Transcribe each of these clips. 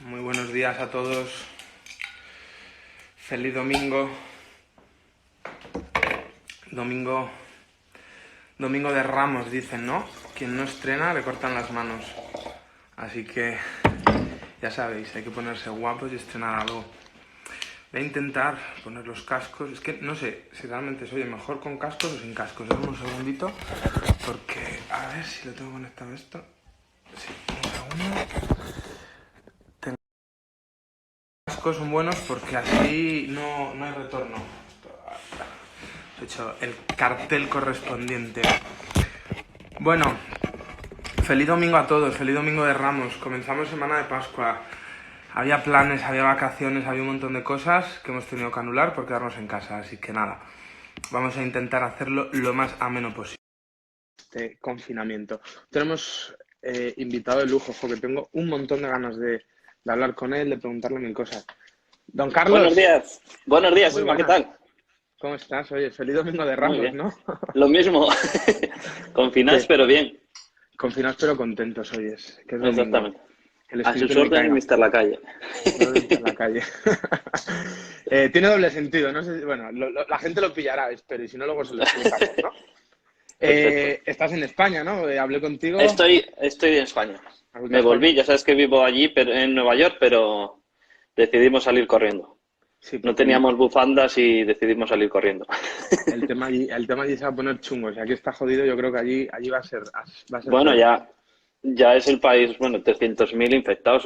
Muy buenos días a todos. Feliz domingo. Domingo de Ramos, dicen, ¿no? Quien no estrena le cortan las manos. Así que ya sabéis, hay que ponerse guapos y estrenar algo. Voy a intentar poner los cascos. Es que no sé si realmente se oye mejor con cascos o sin cascos. Dame un segundito, porque a ver si lo tengo conectado a esto. Sí, un segundo. Los cascos son buenos porque así no hay retorno. He hecho el cartel correspondiente. Bueno, feliz domingo a todos, feliz domingo de Ramos. Comenzamos semana de Pascua. Había planes, había vacaciones, había un montón de cosas que hemos tenido que anular por quedarnos en casa. Así que nada, vamos a intentar hacerlo lo más ameno posible. Este confinamiento. Tenemos invitado de lujo, porque tengo un montón de ganas de hablar con él, de preguntarle mil cosas. Don Carlos. Buenos días, Muy Isma, ¿qué buenas. tal? ¿Cómo estás? Oye, feliz domingo de Muy Ramos, bien. ¿no? Lo mismo. Confinados, Que pero bien. confinados pero contentos hoy que es domingo. Exactamente. El A espíritu sus no me órdenes, caiga. Mister Lacalle. No lo en la calle. Tiene doble sentido, no sé, bueno, la gente lo pillará, espero, y si no luego se lo explicamos, ¿no? Perfecto. Estás en España, ¿no? Hablé contigo. Estoy en España. ¿Has vuelto a Me España? volví, ya sabes que vivo allí, pero en Nueva York, pero decidimos salir corriendo. Sí, No porque teníamos bufandas y decidimos salir corriendo. el tema allí se va a poner chungo. Si aquí está jodido, yo creo que allí va a ser Bueno, peor. ya es el país, bueno, 300.000 infectados.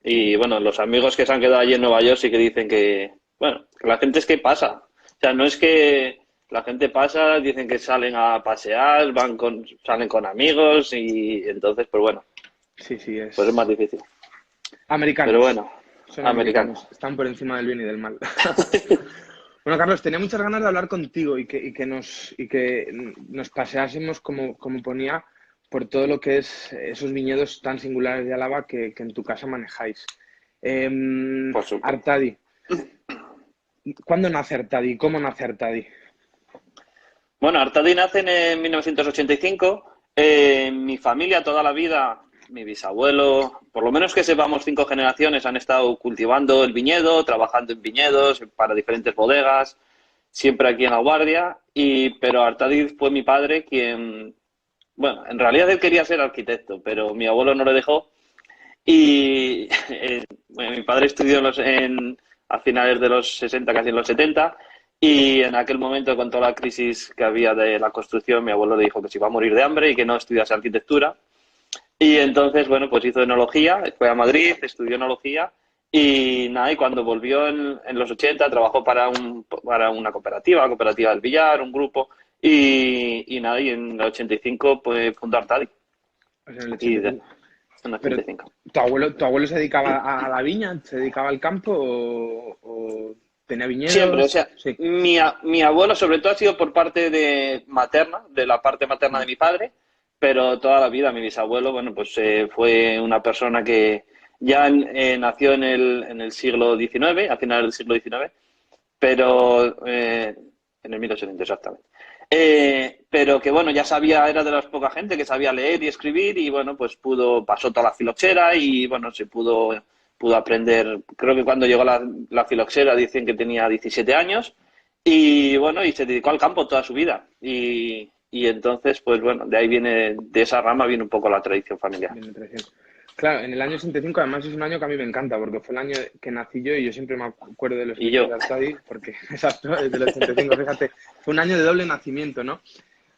Y bueno, los amigos que se han quedado allí en Nueva York sí que dicen que, bueno, que la gente es que pasa. O sea, no es que la gente pasa, dicen que salen a pasear, salen con amigos y entonces, pues bueno, Sí, sí, pues es más difícil. Pero Americanos. bueno, Son americano. americanos. Están por encima del bien y del mal. Bueno, Carlos, tenía muchas ganas de hablar contigo y que nos paseásemos, como ponía, por todo lo que es esos viñedos tan singulares de Álava que en tu casa manejáis. Por supuesto. Artadi, ¿cuándo nace Artadi? ¿Cómo nace Artadi? Bueno, Artadi nace en 1985. Mi familia toda la vida, mi bisabuelo, por lo menos que sepamos 5 generaciones, han estado cultivando el viñedo, trabajando en viñedos para diferentes bodegas, siempre aquí en La Guardia. Pero Artadi fue mi padre quien, bueno, en realidad él quería ser arquitecto, pero mi abuelo no le dejó. Y bueno, mi padre estudió a finales de los 60, casi en los 70, y en aquel momento, con toda la crisis que había de la construcción, mi abuelo le dijo que se iba a morir de hambre y que no estudiase arquitectura. Y entonces, bueno, pues hizo enología, fue a Madrid, estudió enología y nada, y cuando volvió en los 80 trabajó para una cooperativa, la cooperativa del Villar, un grupo, y nada, y en el 85 pues fundó Artadi. O sea, en el Y 85. en el Pero 85. ¿tu abuelo se dedicaba a la viña? ¿Se dedicaba al campo o tenía Siempre, o viñedos? sea, Sí. mi abuelo sobre todo ha sido por parte de materna, de la parte materna de mi padre, pero toda la vida mi bisabuelo, bueno, pues fue una persona que ya nació en el siglo XIX, a finales del siglo XIX, pero en el 1800 exactamente. Pero que bueno, ya sabía, era de las poca gente que sabía leer y escribir y bueno, pues pasó toda la filoxera y bueno, pudo aprender. Creo que cuando llegó la filoxera dicen que tenía 17 años y bueno, y se dedicó al campo toda su vida. Y entonces, pues bueno, de esa rama viene un poco la tradición familiar. Bien, claro, en el año 65 además es un año que a mí me encanta porque fue el año que nací yo y yo siempre me acuerdo de los Y inicios yo, de Artadi porque, exacto, desde el 85, fíjate, fue un año de doble nacimiento, ¿no?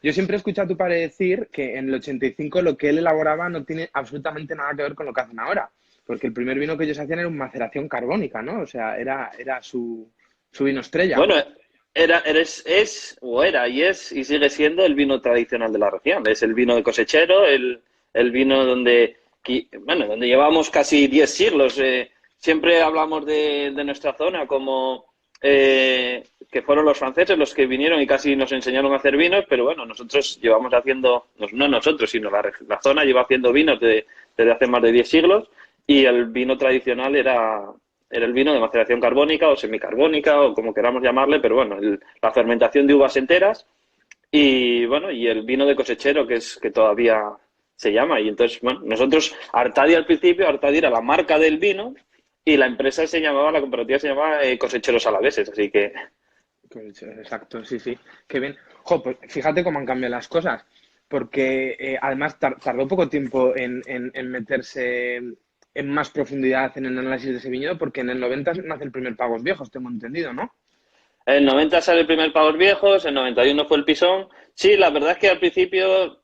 Yo siempre he escuchado a tu padre decir que en el 85 lo que él elaboraba no tiene absolutamente nada que ver con lo que hacen ahora, porque el primer vino que ellos hacían era una maceración carbónica, ¿no? O sea, era su vino estrella. bueno, era y sigue siendo el vino tradicional de la región. Es el vino de cosechero, el vino donde llevamos casi 10 siglos. Siempre hablamos de nuestra zona como que fueron los franceses los que vinieron y casi nos enseñaron a hacer vinos, pero bueno, nosotros llevamos haciendo, no nosotros, sino la zona lleva haciendo vinos desde hace más de 10 siglos y el vino tradicional era el vino de maceración carbónica o semicarbónica o como queramos llamarle, pero bueno, la fermentación de uvas enteras y bueno, y el vino de cosechero que todavía se llama. Y entonces, bueno, nosotros, Artadi al principio, Artadi era la marca del vino y la empresa se llamaba, la cooperativa se llamaba Cosecheros Alaveses, así que... Exacto, sí, sí. Qué bien. Jo, pues fíjate cómo han cambiado las cosas. Porque además tardó poco tiempo en meterse en más profundidad en el análisis de ese viñedo, porque en el 90 nace el primer Pagos Viejos, tengo entendido, ¿no? En el 90 sale el primer Pavos Viejos, en 91 fue el Pisón. Sí, la verdad es que al principio,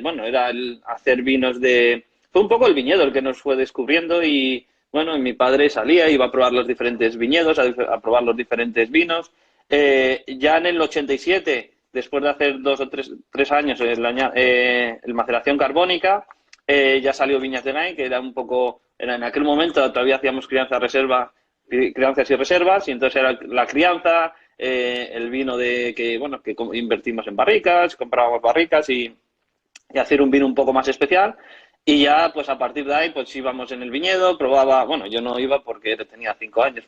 bueno, era el hacer vinos de... Fue un poco el viñedo el que nos fue descubriendo y, bueno, mi padre salía, iba a probar los diferentes viñedos, a probar los diferentes vinos. Ya en el 87, después de hacer 2 o 3 años el maceración carbónica, ya salió Viñas de Gain, que era un poco... en aquel momento todavía hacíamos crianzas y reservas, y entonces era la crianza, el vino que invertimos en barricas, comprábamos barricas y hacer un vino un poco más especial. Y ya, pues a partir de ahí, pues íbamos en el viñedo, probaba, bueno, yo no iba porque tenía 5 años,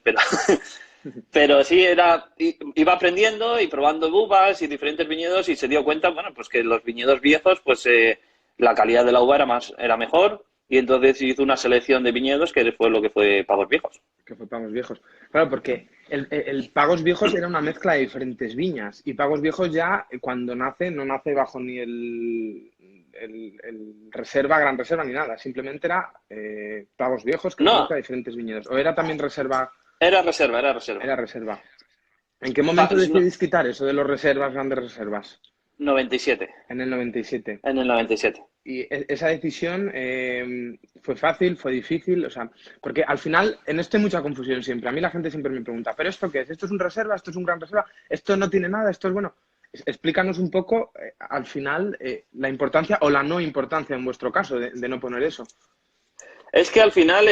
pero sí iba aprendiendo y probando uvas y diferentes viñedos y se dio cuenta, bueno, pues que los viñedos viejos, pues la calidad de la uva era mejor y entonces hizo una selección de viñedos que fue lo que fue Pagos Viejos. Que fue Pagos Viejos. Claro, porque el Pagos Viejos era una mezcla de diferentes viñas. Y Pagos Viejos ya, cuando nace, no nace bajo ni el reserva, gran reserva, ni nada. Simplemente era Pagos Viejos que No, mezcla diferentes viñedos. ¿O era también reserva? era reserva, era reserva. Era reserva. ¿En qué momento decidís quitar eso de los reservas, grandes reservas? 97. En el 97. En el 97. Y esa decisión fue fácil, fue difícil, o sea, porque al final en esto hay mucha confusión siempre. A mí la gente siempre me pregunta, ¿pero esto qué es? ¿Esto es un reserva? ¿Esto es un gran reserva? ¿Esto no tiene nada? ¿Esto es bueno? Explícanos un poco, al final, la importancia o la no importancia en vuestro caso de no poner eso. Es que al final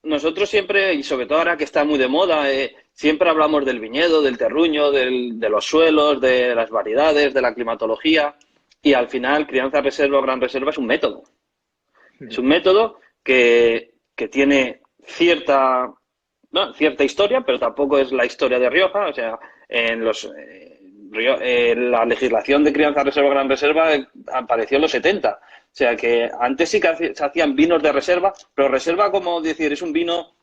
nosotros siempre, y sobre todo ahora que está muy de moda, siempre hablamos del viñedo, del terruño, de los suelos, de las variedades, de la climatología, y al final crianza reserva o gran reserva es un método. Es un método que tiene cierta historia, pero tampoco es la historia de Rioja. O sea, la legislación de crianza reserva o gran reserva apareció en los 70. O sea que antes sí que se hacían vinos de reserva, pero reserva, como decir, es un vino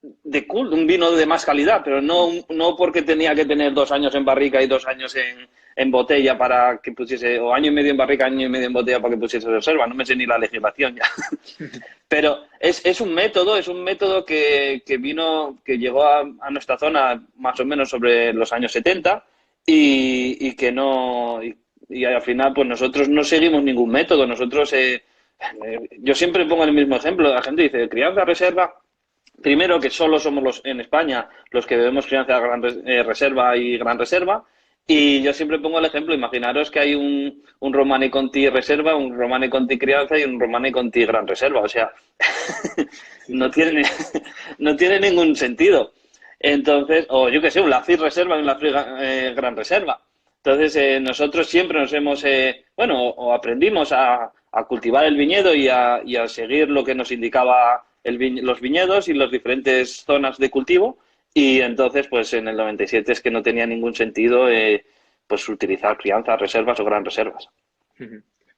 de culto, un vino de más calidad, pero no porque tenía que tener 2 años en barrica y 2 años en botella para que pusiese, o año y medio en barrica, año y medio en botella para que pusiese reserva. No me sé ni la legislación ya. Pero es un método que llegó a nuestra zona más o menos sobre los años 70 y que no... Y al final, pues nosotros no seguimos ningún método. Nosotros, yo siempre pongo el mismo ejemplo. La gente dice, crianza reserva. Primero, que solo somos en España los que bebemos crianza reserva y gran reserva. Y yo siempre pongo el ejemplo, imaginaros que hay un Romane Conti reserva, un Romane Conti crianza y un Romane Conti gran reserva. O sea, no tiene ningún sentido. Entonces, o yo qué sé, un Lafite reserva y un Lafite gran reserva. Entonces, nosotros siempre nos hemos, o aprendimos a cultivar el viñedo y a seguir lo que nos indicaba los viñedos y las diferentes zonas de cultivo. Y entonces, pues en el 97 es que no tenía ningún sentido pues utilizar crianzas, reservas o gran reservas.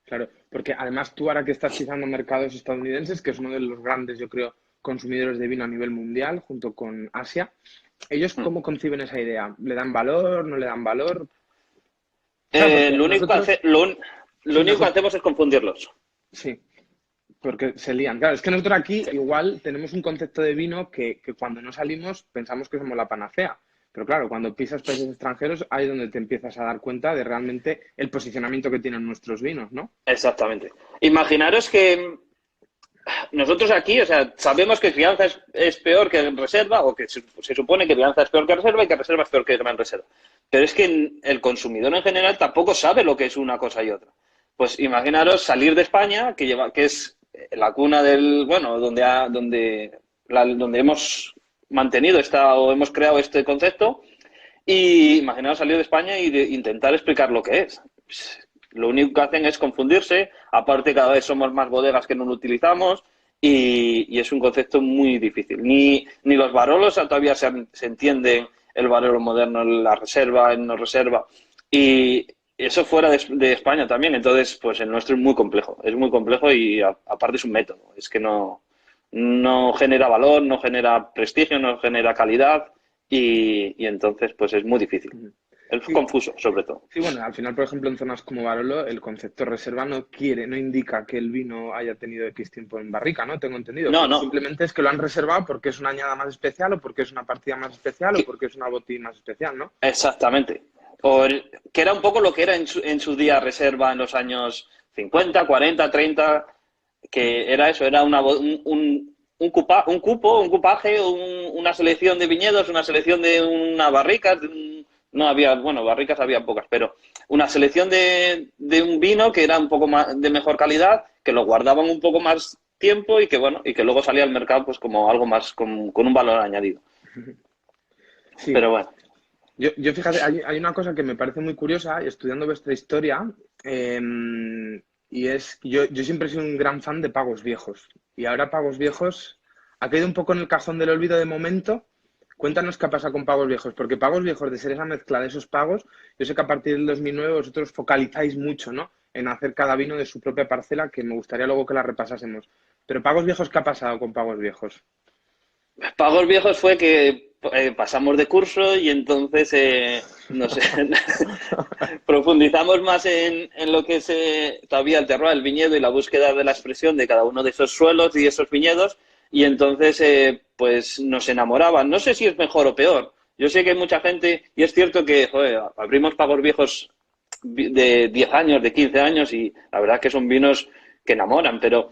Claro, porque además tú ahora que estás pisando mercados estadounidenses, que es uno de los grandes, yo creo, consumidores de vino a nivel mundial, junto con Asia, ¿ellos cómo conciben esa idea? ¿Le dan valor? ¿No le dan valor? Lo único que hacemos es confundirlos. Sí, porque se lían. Claro, es que nosotros aquí igual tenemos un concepto de vino que cuando no salimos pensamos que somos la panacea. Pero claro, cuando pisas países extranjeros, ahí es donde te empiezas a dar cuenta de realmente el posicionamiento que tienen nuestros vinos, ¿no? Exactamente. Imaginaros que nosotros aquí, o sea, sabemos que crianza es peor que reserva, o que se supone que crianza es peor que reserva y que reserva es peor que gran reserva. Pero es que el consumidor en general tampoco sabe lo que es una cosa y otra. Pues imaginaros salir de España, que es la cuna donde hemos mantenido o hemos creado este concepto, y imaginaros salir de España e intentar explicar lo que es. Lo único que hacen es confundirse, aparte cada vez somos más bodegas que no lo utilizamos y es un concepto muy difícil. Ni los barolos todavía se entienden, el barolo moderno, la reserva, el no reserva. Y eso fuera de España también. Entonces, pues el nuestro es muy complejo y aparte es un método. Es que no genera valor, no genera prestigio, no genera calidad y entonces pues es muy difícil. Es Sí, confuso, sobre todo. sí, bueno, al final, por ejemplo, en zonas como Barolo, el concepto reserva no indica que el vino haya tenido X tiempo en barrica, ¿no? Tengo entendido, No, sino no, simplemente es que lo han reservado porque es una añada más especial o porque es una partida más especial o que- porque es una botella más especial, ¿no? exactamente. Que era un poco lo que era en su día reserva en los años 50, 40, 30, que era eso, era un cupo, un cupaje, una selección de viñedos, una selección de una barrica, no había, bueno, barricas había pocas, pero una selección de un vino que era un poco más de mejor calidad, que lo guardaban un poco más tiempo y que bueno, y que luego salía al mercado pues como algo más con un valor añadido. Sí, Pero bueno, yo fíjate, hay una cosa que me parece muy curiosa, estudiando vuestra historia, y es, yo siempre he sido un gran fan de Pagos Viejos, y ahora Pagos Viejos ha caído un poco en el cajón del olvido de momento. Cuéntanos qué pasa con Pagos Viejos, porque Pagos Viejos, de ser esa mezcla de esos pagos, yo sé que a partir del 2009 vosotros focalizáis mucho, ¿no? En hacer cada vino de su propia parcela, que me gustaría luego que la repasásemos. Pero Pagos Viejos, ¿qué ha pasado con Pagos Viejos? pagos viejos fue que pasamos de curso y entonces no sé, profundizamos más en lo que es todavía el terroir, el viñedo y la búsqueda de la expresión de cada uno de esos suelos y esos viñedos y entonces pues nos enamoraban. No sé si es mejor o peor. Yo sé que hay mucha gente y es cierto que joder, abrimos pagos viejos de 10 años, de 15 años y la verdad que son vinos que enamoran, pero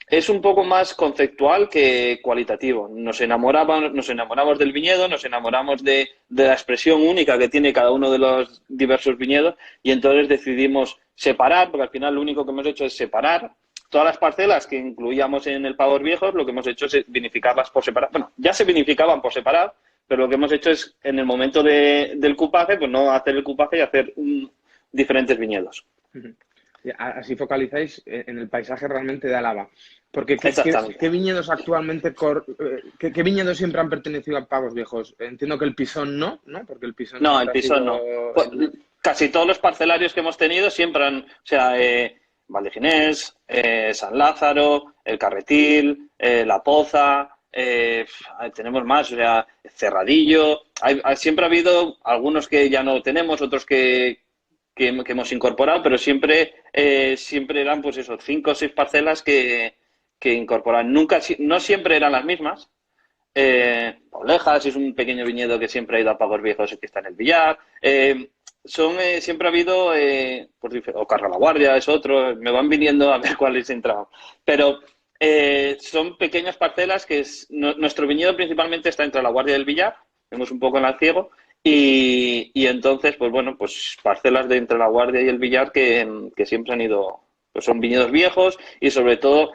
es un poco más conceptual que cualitativo. Nos enamoramos del viñedo, nos enamoramos de la expresión única que tiene cada uno de los diversos viñedos y entonces decidimos separar, porque al final lo único que hemos hecho es separar todas las parcelas que incluíamos en el Pavos Viejos, lo que hemos hecho es vinificarlas por separado. Bueno, ya se vinificaban por separado, pero lo que hemos hecho es, en el momento del cupaje, pues no hacer el cupaje y hacer diferentes viñedos. Así focalizáis en el paisaje realmente de Álava. Porque ¿qué Exactamente. viñedos actualmente, qué viñedos siempre han pertenecido a Pagos Viejos? Entiendo que el Pisón no, porque el Pisón No, el siempre ha Pisón no. sido Pues, casi todos los parcelarios que hemos tenido siempre han, o sea, Valdeginés, San Lázaro, El Carretil, La Poza, tenemos más, o sea, Cerradillo. Siempre ha habido algunos que ya no tenemos, otros que hemos incorporado, pero siempre eran pues esos 5 o 6 parcelas que incorporan. Nunca, no siempre eran las mismas, Paulejas es un pequeño viñedo que siempre ha ido a Pagos Viejos y que está en el Villar. Siempre ha habido, o Carro la Guardia es otro, me van viniendo a ver cuáles he entrado. Pero son pequeñas parcelas nuestro viñedo principalmente está entre la Guardia y el Villar, vemos un poco en el ciego, y entonces, pues bueno, pues parcelas de entre la Guardia y el Villar que siempre han ido, pues son viñedos viejos y sobre todo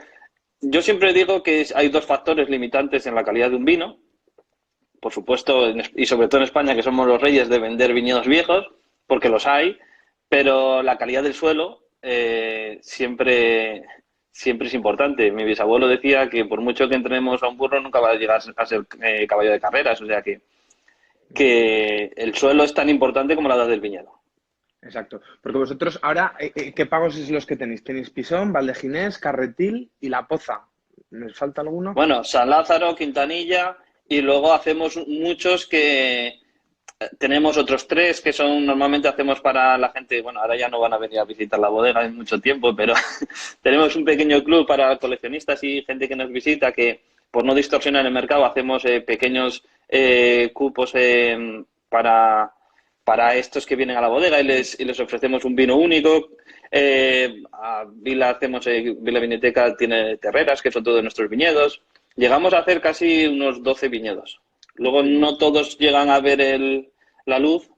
yo siempre digo que hay 2 factores limitantes en la calidad de un vino. Por supuesto, y sobre todo en España, que somos los reyes de vender viñedos viejos, porque los hay, pero la calidad del suelo siempre es importante. Mi bisabuelo decía que por mucho que entrenemos a un burro, nunca va a llegar a ser caballo de carreras. O sea que el suelo es tan importante como la edad del viñedo. Exacto. Porque vosotros ahora, ¿qué pagos es los que tenéis? Tenéis Pisón, Valdeginés, Carretil y La Poza. ¿Me falta alguno? Bueno, San Lázaro, Quintanilla, y luego hacemos muchos que tenemos otros 3 que son normalmente hacemos para la gente, bueno, ahora ya no van a venir a visitar la bodega en mucho tiempo, pero tenemos un pequeño club para coleccionistas y gente que nos visita que por no distorsionar el mercado hacemos pequeños cupos para estos que vienen a la bodega y les ofrecemos un vino único. A Vila hacemos, Vila Viñeteca tiene terreras, que son todos nuestros viñedos. Llegamos a hacer casi unos 12 viñedos. Luego no todos llegan a ver la luz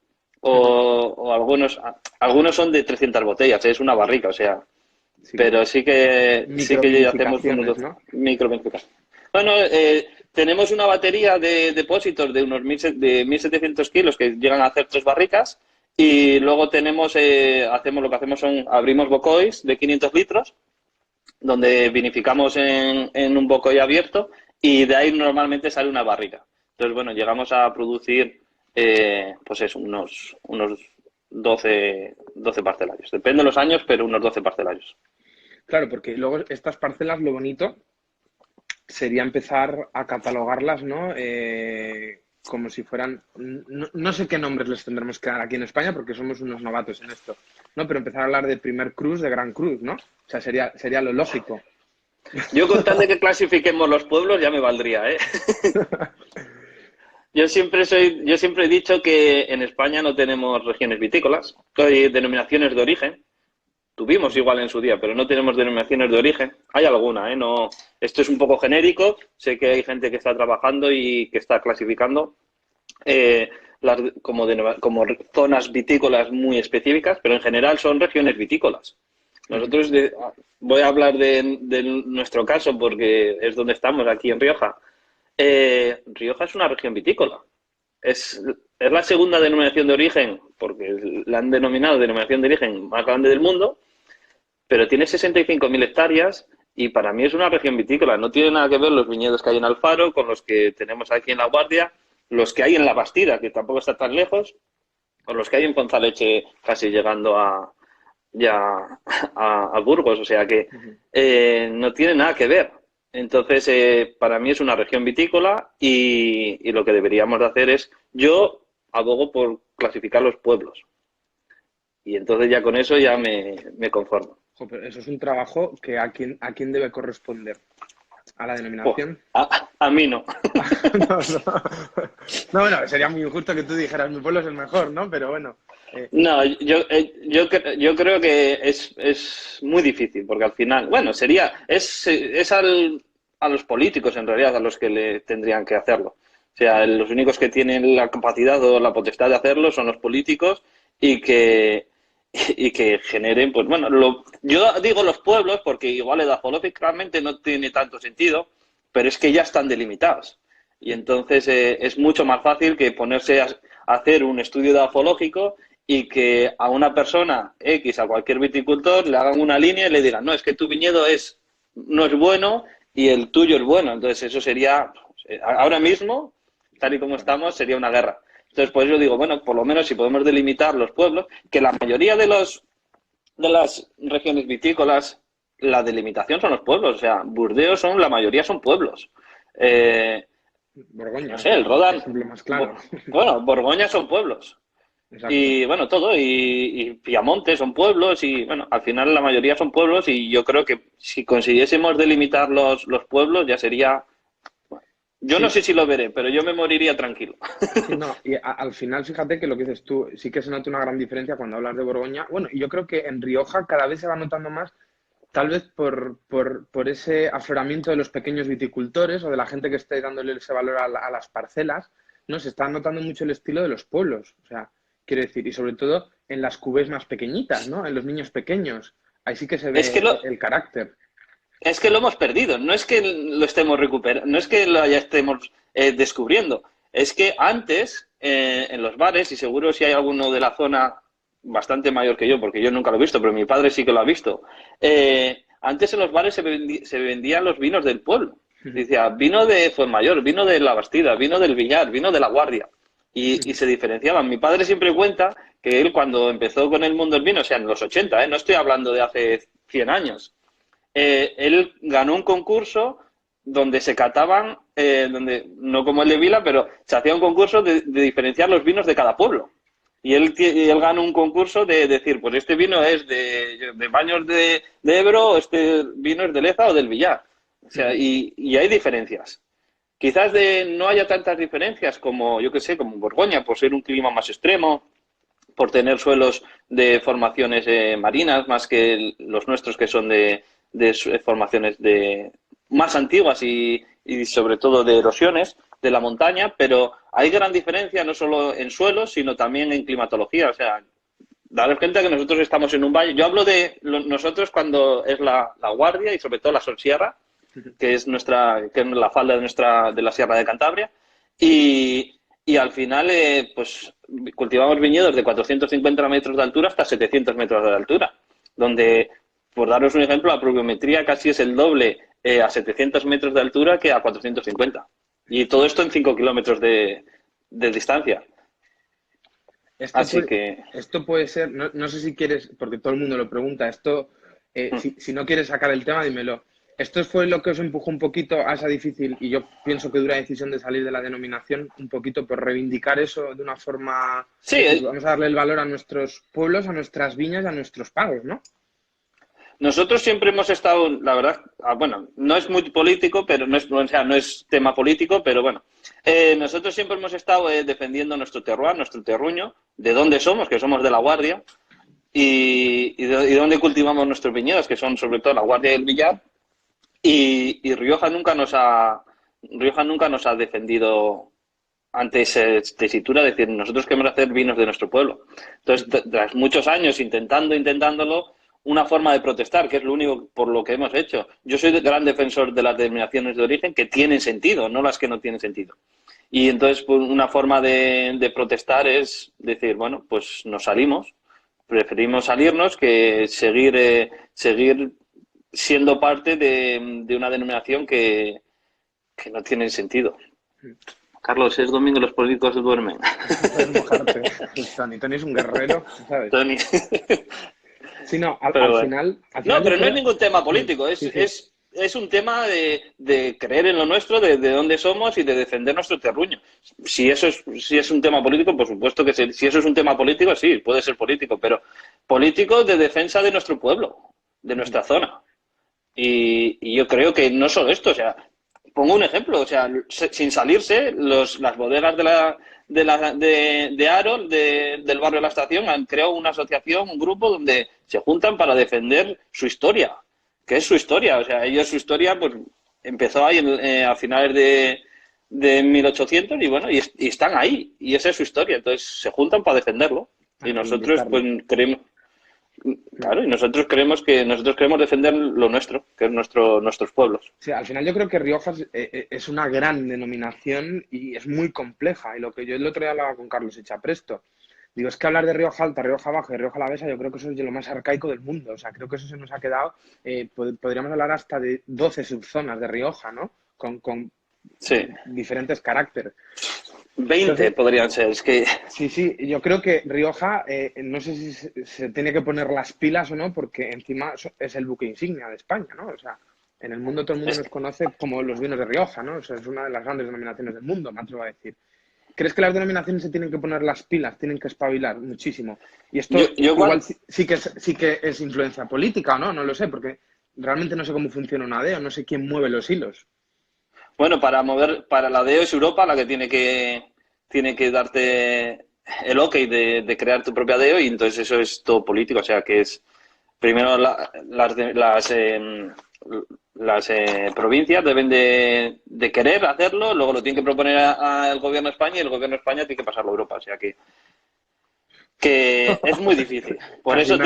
o algunos son de 300 botellas, es una barrica, o sea, Sí, pero sí que hacemos unos microvinificaciones, 12 ¿no? microvinificaciones. Bueno, tenemos una batería de depósitos de unos 1.700 kilos que llegan a hacer 3 barricas y luego lo que hacemos abrimos bocois de 500 litros donde vinificamos en un bocoy abierto y de ahí normalmente sale una barrica. Entonces, bueno, llegamos a producir pues eso, unos 12 parcelarios. Depende de los años, pero unos 12 parcelarios. Claro, porque luego estas parcelas, lo bonito sería empezar a catalogarlas, ¿no? Como si fueran, no sé qué nombres les tendremos que dar aquí en España porque somos unos novatos en esto, ¿no? Pero empezar a hablar de primer cruz, de gran cruz, ¿no? O sea, sería lo lógico. Yo con tal de que clasifiquemos los pueblos ya me valdría, ¿eh? Yo siempre he dicho que en España no tenemos regiones vitícolas, hay denominaciones de origen. Tuvimos igual en su día, pero no tenemos denominaciones de origen. Hay alguna, ¿eh? No, esto es un poco genérico. Sé que hay gente que está trabajando y que está clasificando como zonas vitícolas muy específicas, pero en general son regiones vitícolas. Nosotros, voy a hablar de nuestro caso porque es donde estamos, aquí en Rioja. Rioja es una región vitícola. Es la segunda denominación de origen, porque la han denominado denominación de origen más grande del mundo, pero tiene 65.000 hectáreas y para mí es una región vitícola. No tiene nada que ver los viñedos que hay en Alfaro con los que tenemos aquí en La Guardia, los que hay en La Bastida, que tampoco está tan lejos, o los que hay en Ponzaleche, casi llegando a Burgos. O sea que no tiene nada que ver. Entonces, para mí es una región vitícola y lo que deberíamos de hacer es, yo abogo por clasificar los pueblos. Y entonces ya con eso ya me conformo. Pero eso es un trabajo que a quién debe corresponder. ¿A la denominación? A mí no. No, bueno, sería muy injusto que tú dijeras mi pueblo es el mejor, ¿no? Pero bueno. No, yo creo que es muy difícil, porque al final, bueno, es a los políticos en realidad a los que le tendrían que hacerlo. O sea, los únicos que tienen la capacidad o la potestad de hacerlo son los políticos y que generen, pues bueno, yo digo los pueblos porque igual edafológicamente no tiene tanto sentido, pero es que ya están delimitados. Y entonces es mucho más fácil que ponerse a hacer un estudio edafológico y que a una persona X, a cualquier viticultor, le hagan una línea y le digan, no, es que tu viñedo no es bueno y el tuyo es bueno. Entonces eso sería, ahora mismo, tal y como estamos, sería una guerra. Entonces, por eso digo, bueno, por lo menos si podemos delimitar los pueblos, que la mayoría de las regiones vitícolas, la delimitación son los pueblos. O sea, Burdeos la mayoría son pueblos. Borgoña, no sé, el Rodan. ejemplo más claro. Bueno, Borgoña son pueblos. Exacto. Y bueno, todo. Y Piamonte son pueblos. Y bueno, al final la mayoría son pueblos. Y yo creo que si consiguiésemos delimitar los pueblos, ya sería. Yo no sé si lo veré, pero yo me moriría tranquilo. Sí, no, y al final, fíjate que lo que dices tú, sí que se nota una gran diferencia cuando hablas de Borgoña. Bueno, y yo creo que en Rioja cada vez se va notando más, tal vez por ese afloramiento de los pequeños viticultores o de la gente que esté dándole ese valor a las parcelas, ¿no? Se está notando mucho el estilo de los pueblos. O sea, quiero decir, y sobre todo en las cuvées más pequeñitas, ¿no? En los niños pequeños. Ahí sí que se ve el carácter. Es que lo hemos perdido, no es que lo estemos recuperando, no es que lo ya estemos descubriendo, es que antes en los bares, y seguro si hay alguno de la zona bastante mayor que yo, porque yo nunca lo he visto, pero mi padre sí que lo ha visto, antes en los bares se vendían los vinos del pueblo. Decía, vino de Fuenmayor, vino de La Bastida, vino del Villar, vino de La Guardia, y se diferenciaban. Mi padre siempre cuenta que él cuando empezó con el mundo del vino, o sea, en los 80, no estoy hablando de hace 100 años, él ganó un concurso donde se cataban, no como el de Vila, pero se hacía un concurso de diferenciar los vinos de cada pueblo. Y él ganó un concurso de decir, pues este vino es de Baños de Ebro, este vino es de Leza o del Villar. O sea, y hay diferencias. Quizás no haya tantas diferencias como, yo que sé, como Borgoña, por ser un clima más extremo, por tener suelos de formaciones marinas, más que los nuestros que son de formaciones más antiguas y sobre todo de erosiones de la montaña, pero hay gran diferencia no solo en suelos, sino también en climatología. O sea, daros cuenta que nosotros estamos en un valle. Yo hablo de nosotros cuando es la Guardia y sobre todo la Solsierra, que es la falda de la Sierra de Cantabria, y al final pues cultivamos viñedos de 450 metros de altura hasta 700 metros de altura, donde, por daros un ejemplo, la pluviometría casi es el doble a 700 metros de altura que a 450. Y todo esto en 5 kilómetros de distancia. Así que... Esto puede ser, no sé si quieres, porque todo el mundo lo pregunta, si no quieres sacar el tema, dímelo. ¿Esto fue lo que os empujó un poquito a esa difícil, y yo pienso que dura decisión de salir de la denominación, un poquito por reivindicar eso de una forma, Sí, decir, vamos a darle el valor a nuestros pueblos, a nuestras viñas y a nuestros pagos, ¿no? nosotros siempre hemos estado, la verdad, bueno, no es muy político, pero no es, o sea, no es tema político, pero bueno, nosotros siempre hemos estado defendiendo nuestro terroir, nuestro terruño, de dónde somos, que somos de La Guardia, y dónde cultivamos nuestros viñedos, que son sobre todo La Guardia y el Villar, y Rioja nunca nos ha defendido ante esa tesitura, es decir, nosotros queremos hacer vinos de nuestro pueblo. Entonces, tras muchos años intentándolo, una forma de protestar, que es lo único por lo que hemos hecho. Yo soy gran defensor de las denominaciones de origen que tienen sentido, no las que no tienen sentido. Y entonces, pues, una forma de protestar es decir, bueno, pues nos salimos, preferimos salirnos que seguir siendo parte de una denominación que no tiene sentido. Carlos, es domingo y los políticos duermen. Puedes mojarte. Tony es un guerrero, ¿sabes? Tony. Sí, no, Pero bueno. al No, final yo pero no es creo... ningún tema político, Sí, sí. es un tema de creer en lo nuestro, de dónde somos y de defender nuestro terruño. Si es un tema político, por supuesto que sí. Si eso es un tema político, sí, puede ser político, pero político de defensa de nuestro pueblo, de nuestra zona. Y yo creo que no solo esto, o sea, pongo un ejemplo, o sea, sin salirse, las bodegas de Aro, del barrio de la Estación, han creado una asociación, un grupo donde se juntan para defender su historia, que es su historia, o sea, ellos su historia pues empezó ahí a finales de 1800 y bueno, y están ahí, y esa es su historia, entonces se juntan para defenderlo. A Y nosotros reivindicarlo. pues creemos, claro, y nosotros queremos defender lo nuestro, que es nuestros pueblos. Sí, al final yo creo que Rioja es una gran denominación y es muy compleja. Y lo que yo el otro día hablaba con Carlos Echapresto, digo, es que hablar de Rioja Alta, Rioja Baja y Rioja Alavesa, yo creo que eso es de lo más arcaico del mundo. O sea, creo que eso se nos ha quedado, podríamos hablar hasta de 12 subzonas de Rioja, ¿no? Con Sí, diferentes caracteres. 20 Entonces, podrían ser, es que sí, yo creo que Rioja, no sé si se tiene que poner las pilas o no, porque encima es el buque insignia de España, ¿no? O sea, en el mundo todo el mundo es, nos conoce como los vinos de Rioja, ¿no? O sea, es una de las grandes denominaciones del mundo, me atrevo a decir. ¿Crees que las denominaciones se tienen que poner las pilas, tienen que espabilar muchísimo? Y yo, esto yo igual cuando, sí que es influencia política o no, no lo sé, porque realmente no sé cómo funciona una DEO, no sé quién mueve los hilos. bueno, para la DEO es Europa la que tiene que darte el ok de crear tu propia DEO y entonces eso es todo político, o sea que es primero provincias deben de querer hacerlo, luego lo tienen que proponer al gobierno de España y el gobierno de España tiene que pasarlo a Europa, o sea que es muy difícil. Casi nada. Por eso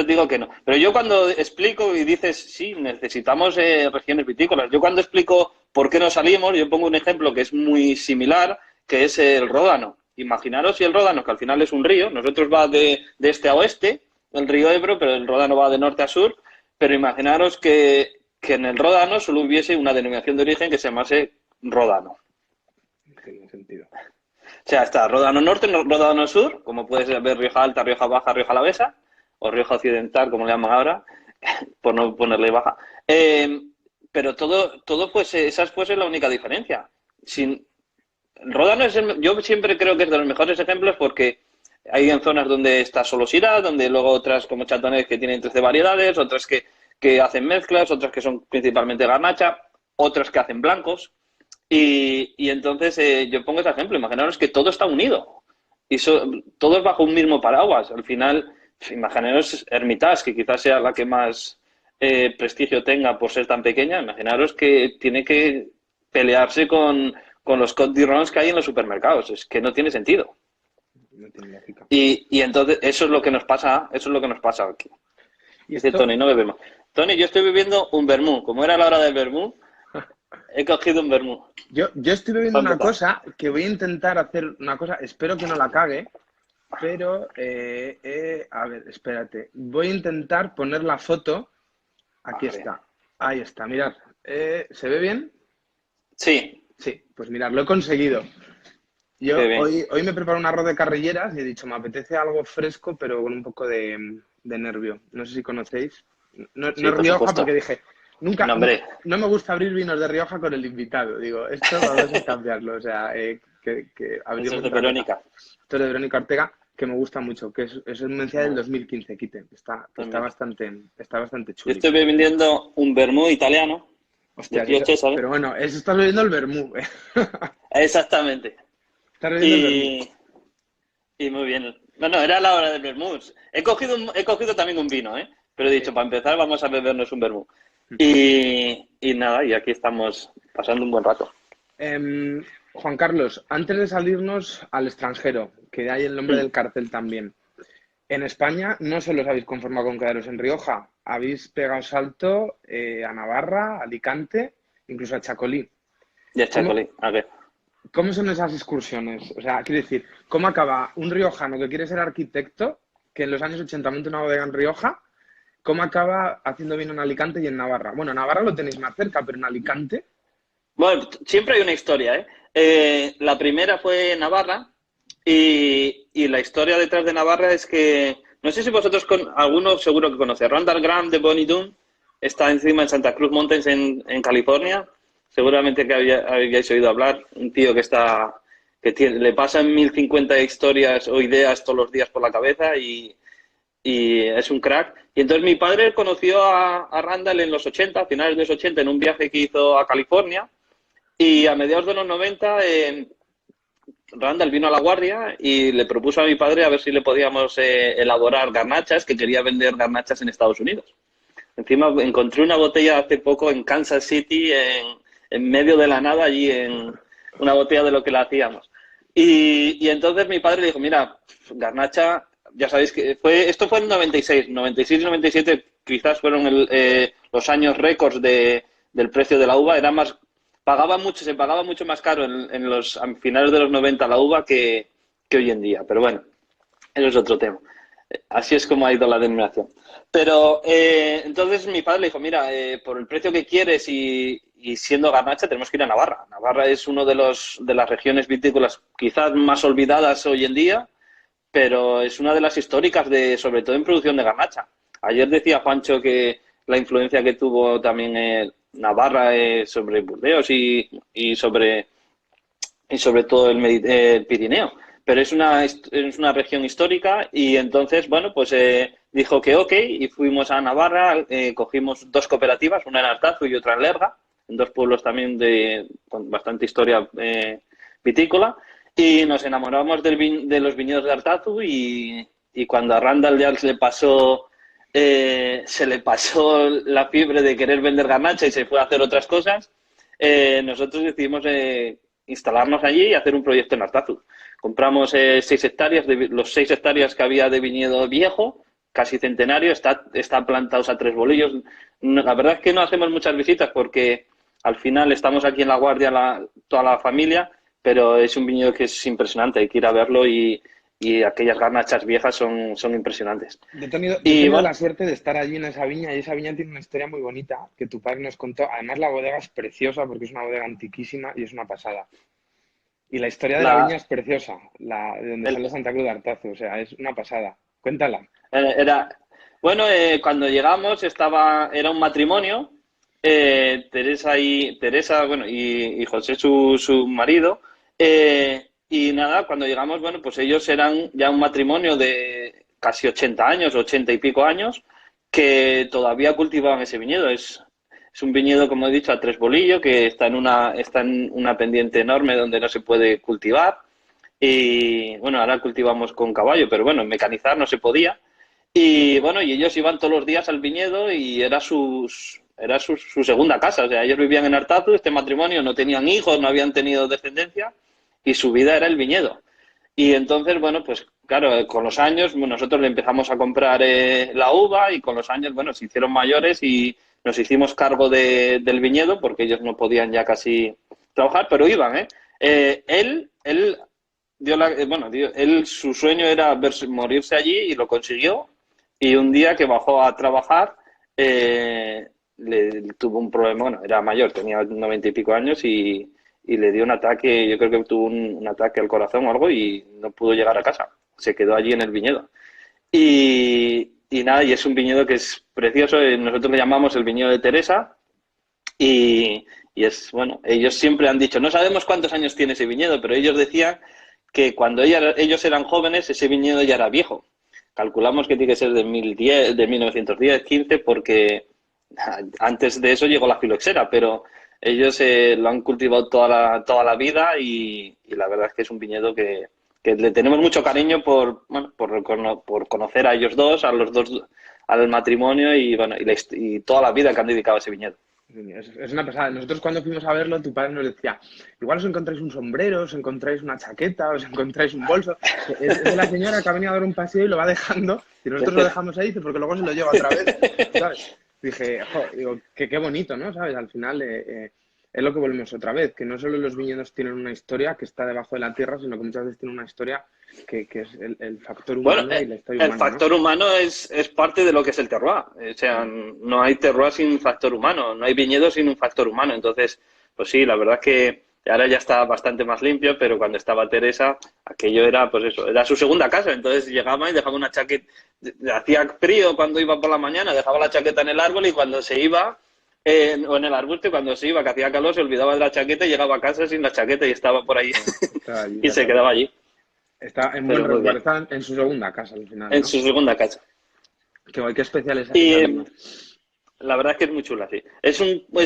te digo que no. Pero yo cuando explico y dices, sí, necesitamos regiones vitícolas, yo cuando explico por qué no salimos, yo pongo un ejemplo que es muy similar, que es el Ródano. Imaginaros si el Ródano, que al final es un río, nosotros va de este a oeste, el río Ebro, pero el Ródano va de norte a sur, pero imaginaros que en el Ródano solo hubiese una denominación de origen que se llamase Ródano. Tiene sentido. O sea, está Ródano Norte, Ródano Sur, como puedes ver Rioja Alta, Rioja Baja, Rioja Alavesa, o Rioja Occidental, como le llaman ahora, por no ponerle baja. Pero todo fuese, esa fuese la única diferencia. Sin, Ródano yo siempre creo que es de los mejores ejemplos porque hay en zonas donde está solo Syrah, donde luego otras como Chardonnay que tienen 13 variedades, otras que hacen mezclas, otras que son principalmente garnacha, otras que hacen blancos. Y entonces yo pongo ese ejemplo, imaginaros que todo está unido y todo es bajo un mismo paraguas. Al final, imaginaros Hermitage, que quizás sea la que más prestigio tenga por ser tan pequeña, imaginaros que tiene que pelearse con los Côtes d'Irons que hay en los supermercados. Es que no tiene sentido. No tiene lógica. Y entonces eso es lo que nos pasa, aquí. Y Dice esto, Tony, no bebemos. Tony, yo estoy bebiendo un vermú. Como era la hora del vermú, he cogido un vermú. yo estoy viendo Para una empezar. cosa que voy a intentar hacer una cosa, espero que no la cague, pero, a ver, espérate, voy a intentar poner la foto, aquí A ver. está, ahí está, mirad, ¿se ve bien? Sí, Sí, pues mirad, lo he conseguido. Qué Yo bien. hoy me preparo un arroz de carrilleras y he dicho, me apetece algo fresco, pero con un poco de nervio. No sé si conocéis. No, no Sí, es por Rioja porque supuesto. dije, nunca, No, hombre, no me gusta abrir vinos de Rioja con el invitado. Digo, esto vamos a cambiarlo. O sea, que eso es abrimos de otra cosa. Verónica. Esto es de Verónica Ortega, que me gusta mucho, que es un mensaje del Bueno, 2015, Quite. pues mira. Está bastante Yo chuli. estoy vendiendo un vermú italiano de Hostias, Pio eso, Cesare. pero bueno, eso estás bebiendo el vermú. Exactamente. Estás bebiendo el vermú. Y, y muy bien. No, no, era la hora del vermú. He cogido también un vino, ¿eh? Pero he Sí. dicho, para empezar vamos a bebernos un vermú. Y nada, y aquí estamos pasando un buen rato. Juan Carlos, antes de salirnos al extranjero, que hay el nombre Mm. del cartel también, en España no solo os habéis conformado con quedaros en Rioja, habéis pegado salto a Navarra, a Alicante, incluso a Chacolí. Ya está, ¿Cómo, Colín. A ver. cómo son esas excursiones? O sea, quiero decir, ¿cómo acaba un riojano que quiere ser arquitecto, que en los años 80 monta una bodega en Rioja? ¿Cómo acaba haciendo vino en Alicante y en Navarra? Bueno, Navarra lo tenéis más cerca, pero en Alicante, Bueno, siempre hay una historia, ¿eh? La primera fue Navarra y la historia detrás de Navarra es que, no sé si vosotros, algunos seguro que conocéis, Randall Graham de Bonnie Doon está encima en Santa Cruz Mountains en California. Seguramente que habíais oído hablar, un tío que está, le pasan 1050 historias o ideas todos los días por la cabeza y es un crack. Y entonces mi padre conoció a Randall en los 80, a finales de los 80, en un viaje que hizo a California. Y a mediados de los 90, Randall vino a La Guardia y le propuso a mi padre a ver si le podíamos elaborar garnachas, que quería vender garnachas en Estados Unidos. Encima encontré una botella hace poco en Kansas City, en medio de la nada, allí en una botella de lo que la hacíamos. Y entonces mi padre le dijo, mira, garnacha, ya sabéis que esto fue en 96, 96 y 97 quizás fueron los años récords del precio de la uva, era más, se pagaba mucho más caro en los a finales de los 90 la uva que hoy en día, pero bueno, eso es otro tema. Así es como ha ido la denominación. Pero entonces mi padre le dijo, mira, por el precio que quieres y siendo garnacha tenemos que ir a Navarra. Navarra es una de las regiones vitícolas quizás más olvidadas hoy en día, pero es una de las históricas, sobre todo en producción de garnacha. Ayer decía Juancho que la influencia que tuvo también Navarra sobre Burdeos y sobre todo el Pirineo. Pero es una región histórica y entonces, bueno, pues dijo que ok y fuimos a Navarra, cogimos dos cooperativas, una en Artazu y otra en Lerga, en dos pueblos también con bastante historia vitícola, y nos enamoramos de los viñedos de Artazu y cuando a Randall ya se le pasó la fiebre de querer vender garnacha y se fue a hacer otras cosas, nosotros decidimos instalarnos allí y hacer un proyecto en Artazu. Compramos 6 hectáreas, los 6 hectáreas que había de viñedo viejo, casi centenario, está plantados a tres bolillos. La verdad es que no hacemos muchas visitas porque al final estamos aquí en La Guardia toda la familia, pero es un viñedo que es impresionante, hay que ir a verlo y aquellas garnachas viejas son impresionantes. yo he Y tenido la bueno, suerte de estar allí en esa viña y esa viña tiene una historia muy bonita que tu padre nos contó. Además, la bodega es preciosa porque es una bodega antiquísima y es una pasada. Y la historia de la viña la, es preciosa, la de donde el, sale Santa Cruz de Artazo, o sea, es una pasada. Cuéntala. Era, bueno, cuando llegamos era un matrimonio, Teresa, bueno, y José su marido, y nada, cuando llegamos, bueno, pues ellos eran ya un matrimonio de casi 80 años, 80 y pico años, que todavía cultivaban ese viñedo. Es un viñedo, como he dicho, a tres bolillos, que está en una pendiente enorme donde no se puede cultivar. Y bueno, ahora cultivamos con caballo, pero bueno, mecanizar no se podía. Y bueno, y ellos iban todos los días al viñedo y era su segunda casa. O sea, ellos vivían en Artazu, este matrimonio, no tenían hijos, no habían tenido descendencia y su vida era el viñedo. Y entonces, bueno, pues claro, con los años bueno, nosotros le empezamos a comprar la uva y con los años, bueno, se hicieron mayores y nos hicimos cargo del viñedo porque ellos no podían ya casi trabajar, pero iban, ¿eh? Él su sueño era morirse allí y lo consiguió. Y un día que bajó a trabajar, le tuvo un problema. Bueno, era mayor, tenía 90 y pico años y le dio un ataque, yo creo que tuvo un ataque al corazón o algo y no pudo llegar a casa. Se quedó allí en el viñedo. Y nada, y es un viñedo que es precioso. Nosotros le llamamos el viñedo de Teresa y es, bueno, ellos siempre han dicho, no sabemos cuántos años tiene ese viñedo, pero ellos decían que cuando ellos eran jóvenes ese viñedo ya era viejo. Calculamos que tiene que ser de 1010, de 1910, 15, porque antes de eso llegó la filoxera, pero ellos lo han cultivado toda la vida y la verdad es que es un viñedo que le tenemos mucho cariño bueno, por conocer a ellos dos, a los dos, al matrimonio y, bueno, y toda la vida que han dedicado a ese viñedo. Es una pasada. Nosotros cuando fuimos a verlo, tu padre nos decía, igual os encontráis un sombrero, os encontráis una chaqueta, os encontráis un bolso. Es de la señora que ha venido a dar un paseo y lo va dejando, y nosotros lo dejamos ahí, porque luego se lo lleva otra vez, ¿sabes? Dije, digo, qué bonito, ¿no? ¿Sabes? Al final es lo que volvemos otra vez, que no solo los viñedos tienen una historia que está debajo de la tierra, sino que muchas veces tienen una historia que es el factor humano, Bueno, y la historia humana, el factor humano es parte de lo que es el terroir. O sea, no hay terroir sin factor humano, no hay viñedo sin un factor humano. Entonces, pues sí, la verdad es que ahora ya está bastante más limpio, pero cuando estaba Teresa, aquello era, pues eso, era su segunda casa. Entonces llegaba y dejaba una chaqueta, hacía frío cuando iba por la mañana, dejaba la chaqueta en el árbol y cuando se iba, o en el arbusto, y cuando se iba, que hacía calor, se olvidaba de la chaqueta y llegaba a casa sin la chaqueta y estaba por ahí allí, y se quedaba allí. Está en buen Pero muy resguardo, bien. está en su segunda casa al final, En ¿no? su segunda casa. Qué especial es Y esa viña. la verdad es que es muy chula, sí. Es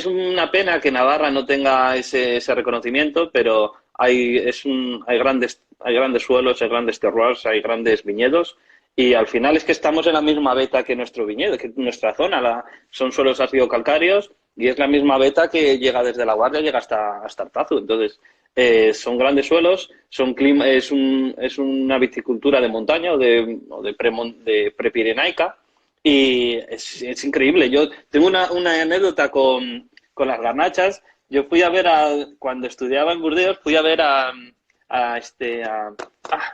una pena que Navarra no tenga ese reconocimiento, pero hay grandes suelos, hay grandes terroirs, hay grandes viñedos. Y al final es que estamos en la misma veta que nuestro viñedo, que nuestra zona. Son suelos ácido calcáreos y es la misma veta que llega desde La Guardia, llega hasta Artazu. Entonces, son grandes suelos, es una viticultura de montaña de prepirenaica y es increíble. Yo tengo una anécdota con las garnachas. Yo fui a ver cuando estudiaba en Burdeos, fui a ver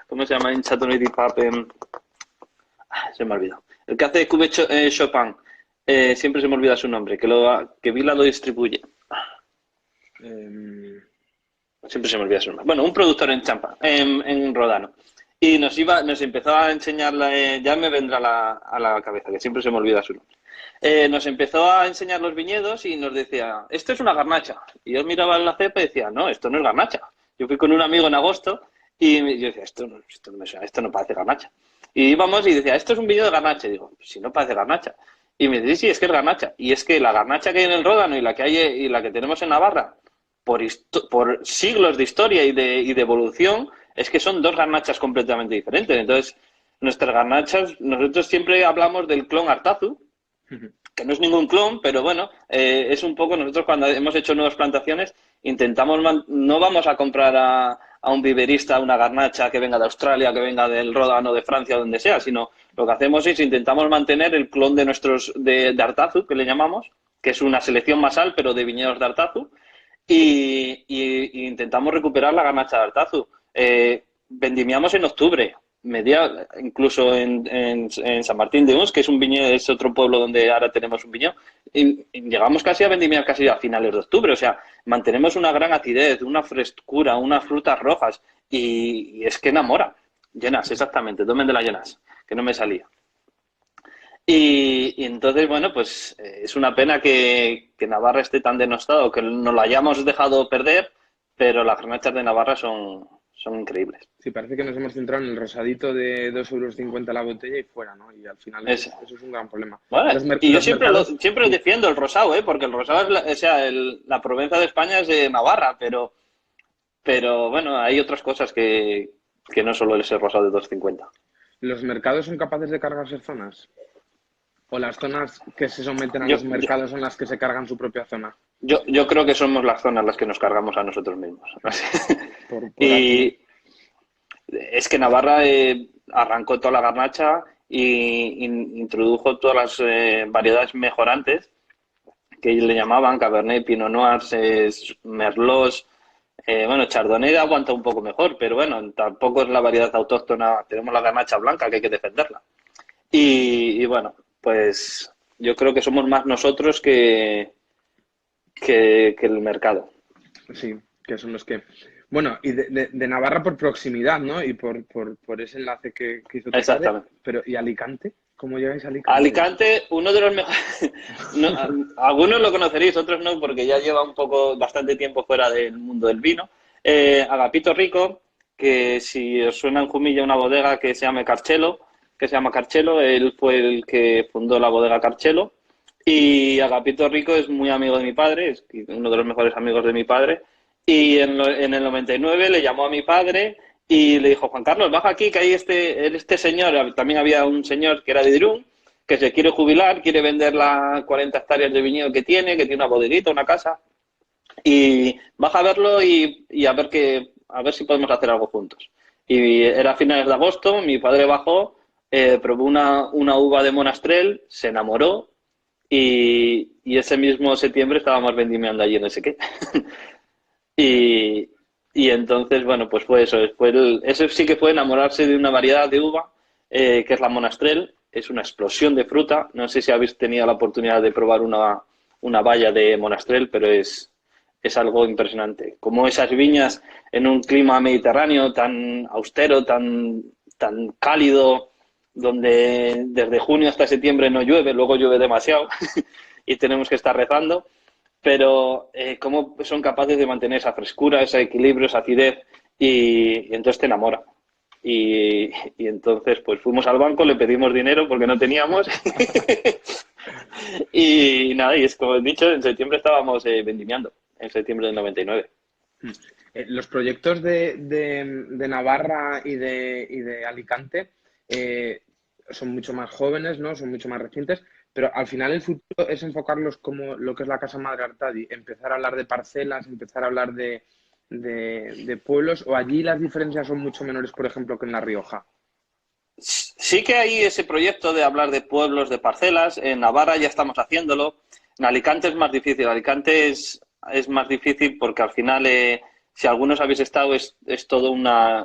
¿cómo se llama en Châteauneuf-du-Pape? Se me ha olvidado. El que hace Cuvée Chopin. Siempre se me olvida su nombre, que Vila lo distribuye. Siempre se me olvida su nombre. Bueno, un productor en Champa, en Rodano. Y nos empezó a enseñar, ya me vendrá a la cabeza, que siempre se me olvida su nombre. Nos empezó a enseñar los viñedos y nos decía, esto es una garnacha. Y yo miraba en la cepa y decía, no, esto no es garnacha. Yo fui con un amigo en agosto y yo decía, esto no me suena, esto no parece garnacha. Y íbamos y decía, esto es un viñedo de garnacha. Y digo, si no parece garnacha. Y me dice, sí, es que es garnacha. Y es que la garnacha que hay en el Ródano y la que tenemos en Navarra, por siglos de historia y de evolución, es que son dos garnachas completamente diferentes. Entonces, nuestras garnachas, nosotros siempre hablamos del clon Artazu, que no es ningún clon, pero bueno, es un poco, nosotros cuando hemos hecho nuevas plantaciones, no vamos a comprar a un viverista una garnacha que venga de Australia, que venga del Ródano, de Francia, donde sea, sino lo que hacemos es intentamos mantener el clon de Artazu, que le llamamos, que es una selección masal, pero de viñedos de Artazu, y intentamos recuperar la garnacha de Artazu. Vendimiamos en octubre, incluso en San Martín de Uns, que es otro pueblo donde ahora tenemos un viñedo, y llegamos casi a vendimiar casi a finales de octubre. O sea, mantenemos una gran acidez, una frescura, unas frutas rojas, y es que enamora. Llenas, exactamente, tomen de las llenas, que no me salía. Y entonces, bueno, pues es una pena que Navarra esté tan denostado, que nos lo hayamos dejado perder, pero las garnachas de Navarra son increíbles. Sí, parece que nos hemos centrado en el rosadito de 2,50 € la botella y fuera, ¿no? Y al final eso es un gran problema. Bueno, y yo mercados... siempre defiendo el rosado, porque el rosado es la Provenza de España es de Navarra, pero bueno, hay otras cosas que no solo es el rosado de 2,50. ¿Los mercados son capaces de cargarse zonas? ¿O las zonas que se someten a los mercados son las que se cargan su propia zona? Yo creo que somos las zonas las que nos cargamos a nosotros mismos. Y es que Navarra arrancó toda la garnacha y introdujo todas las variedades mejorantes que le llamaban Cabernet, Pinot Noirs, Merlots. Bueno, Chardonnay aguanta un poco mejor, pero bueno, tampoco es la variedad autóctona. Tenemos la garnacha blanca que hay que defenderla. Y bueno, pues yo creo que somos más nosotros que el mercado. Sí, que son los que... Bueno, y de Navarra por proximidad, ¿no? Y por ese enlace que hizo tu padre. Exactamente. Pero, ¿y Alicante? ¿Cómo llegáis a Alicante? Alicante, uno de los mejores. No, algunos lo conoceréis, otros no, porque ya lleva un poco, bastante tiempo fuera del mundo del vino. Agapito Rico, que si os suena en Jumilla una bodega que se llama Carchelo, él fue el que fundó la bodega Carchelo. Y Agapito Rico es muy amigo de mi padre, es uno de los mejores amigos de mi padre. Y en el 99 le llamó a mi padre y le dijo: Juan Carlos, baja aquí, que hay este señor. También había un señor que era de Irún, que se quiere jubilar, quiere vender las 40 hectáreas de viñedo que tiene una bodeguita, una casa. Y baja a verlo y a ver si podemos hacer algo juntos. Y era a finales de agosto, mi padre bajó, probó una uva de Monastrell, se enamoró y ese mismo septiembre estábamos vendimiando allí en Esequiel. Y, y entonces, bueno, pues fue eso. Eso sí que fue enamorarse de una variedad de uva, que es la Monastrell. Es una explosión de fruta. No sé si habéis tenido la oportunidad de probar una valla de Monastrell, pero es algo impresionante. Como esas viñas en un clima mediterráneo tan austero, tan cálido, donde desde junio hasta septiembre no llueve, luego llueve demasiado y tenemos que estar rezando, pero cómo son capaces de mantener esa frescura, ese equilibrio, esa acidez, y entonces te enamora. Y entonces pues fuimos al banco, le pedimos dinero porque no teníamos y nada, y es como he dicho, en septiembre estábamos vendimiando, en septiembre del 99. Los proyectos de Navarra y de Alicante son mucho más jóvenes, ¿no? Son mucho más recientes, pero al final el futuro es enfocarlos como lo que es la Casa Madre Artadi, empezar a hablar de parcelas, empezar a hablar de pueblos, o allí las diferencias son mucho menores, por ejemplo, que en La Rioja. Sí que hay ese proyecto de hablar de pueblos, de parcelas. En Navarra ya estamos haciéndolo. En Alicante es más difícil. Alicante es más difícil porque al final, si algunos habéis estado, es todo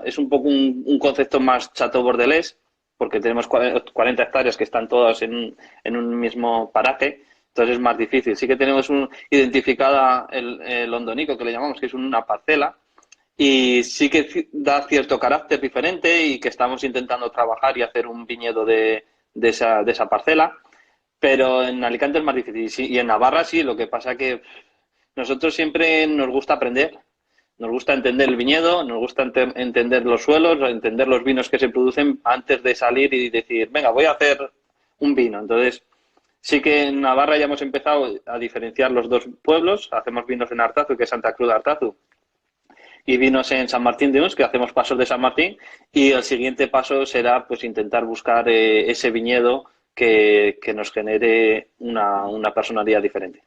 es un poco un concepto más chateau bordelés, porque tenemos 40 hectáreas que están todas en un mismo paraje. Entonces es más difícil. Sí que tenemos identificada el hondonico, que le llamamos, que es una parcela, y sí que da cierto carácter diferente y que estamos intentando trabajar y hacer un viñedo de esa parcela, pero en Alicante es más difícil. Y en Navarra sí, lo que pasa que nosotros siempre nos gusta aprender, nos gusta entender el viñedo, nos gusta entender los suelos, entender los vinos que se producen antes de salir y decir, venga, voy a hacer un vino. Entonces, sí que en Navarra ya hemos empezado a diferenciar los dos pueblos, hacemos vinos en Artazu, que es Santa Cruz de Artazu, y vinos en San Martín de Uns, que hacemos pasos de San Martín, y el siguiente paso será pues intentar buscar ese viñedo que nos genere una personalidad diferente.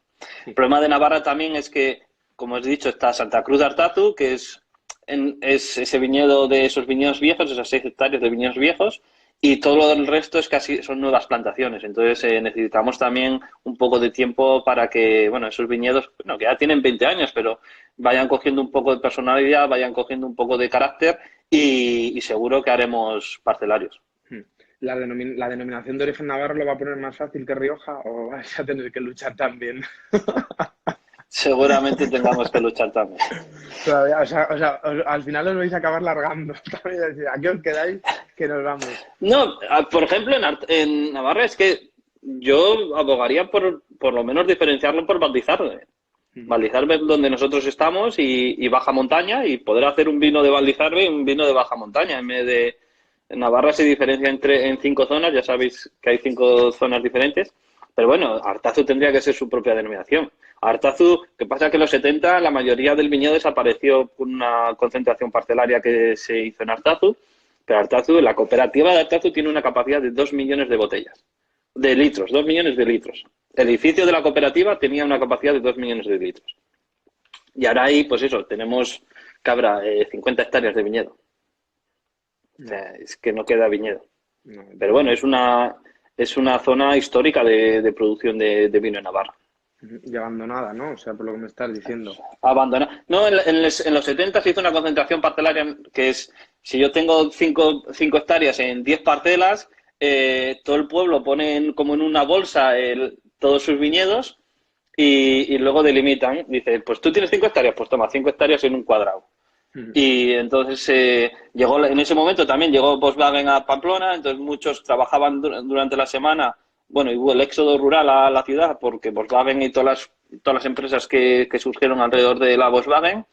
El problema de Navarra también es que, como os he dicho, está Santa Cruz de Artazu, que es ese viñedo de esos viñedos viejos, esas 6 hectáreas de viñedos viejos, y todo el resto son nuevas plantaciones. Entonces necesitamos también un poco de tiempo para que, bueno, esos viñedos, bueno, que ya tienen 20 años, pero vayan cogiendo un poco de personalidad, vayan cogiendo un poco de carácter y seguro que haremos parcelarios. ¿La denominación de origen Navarro lo va a poner más fácil que Rioja o vais a tener que luchar también? Seguramente tengamos que luchar también. Todavía, o sea, al final os vais a acabar largando. Aquí os quedáis, que nos vamos. No, por ejemplo, en Navarra es que yo abogaría por lo menos diferenciarlo por Valdizarbe. Valdizarbe es donde nosotros estamos y baja montaña, y poder hacer un vino de Valdizarbe y un vino de baja montaña. En Navarra se diferencia en 5 zonas, ya sabéis que hay 5 zonas diferentes, pero bueno, Artazu tendría que ser su propia denominación. Artazu, que pasa que en los 70 la mayoría del viñedo desapareció por una concentración parcelaria que se hizo en Artazu, pero Artazu, la cooperativa de Artazu tiene una capacidad de 2 millones de botellas, de litros, 2 millones de litros. El edificio de la cooperativa tenía una capacidad de 2 millones de litros. Y ahora ahí, pues eso, tenemos, que habrá 50 hectáreas de viñedo. O sea, es que no queda viñedo. Pero bueno, es una zona histórica de producción de vino en Navarra. Y abandonada, ¿no? O sea, por lo que me estás diciendo. Abandonada. No, en los 70 se hizo una concentración parcelaria que es, si yo tengo 5 hectáreas en 10 parcelas, todo el pueblo pone como en una bolsa todos sus viñedos, y luego delimitan. Dice, pues tú tienes 5 hectáreas, pues toma 5 hectáreas en un cuadrado. Y entonces llegó en ese momento también llegó Volkswagen a Pamplona, entonces muchos trabajaban durante la semana. Bueno, y hubo el éxodo rural a la ciudad porque Volkswagen y todas las empresas que surgieron alrededor de la Volkswagen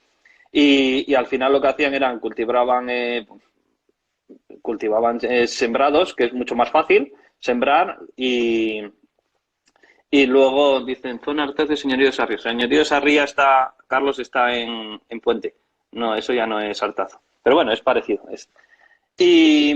y al final lo que hacían eran cultivaban sembrados, que es mucho más fácil sembrar y luego dicen zona Artez de Señorío de Sarria. Señorío de Sarria está, Carlos, está en Puente. No, eso ya no es Artazo. Pero bueno, es parecido. Y,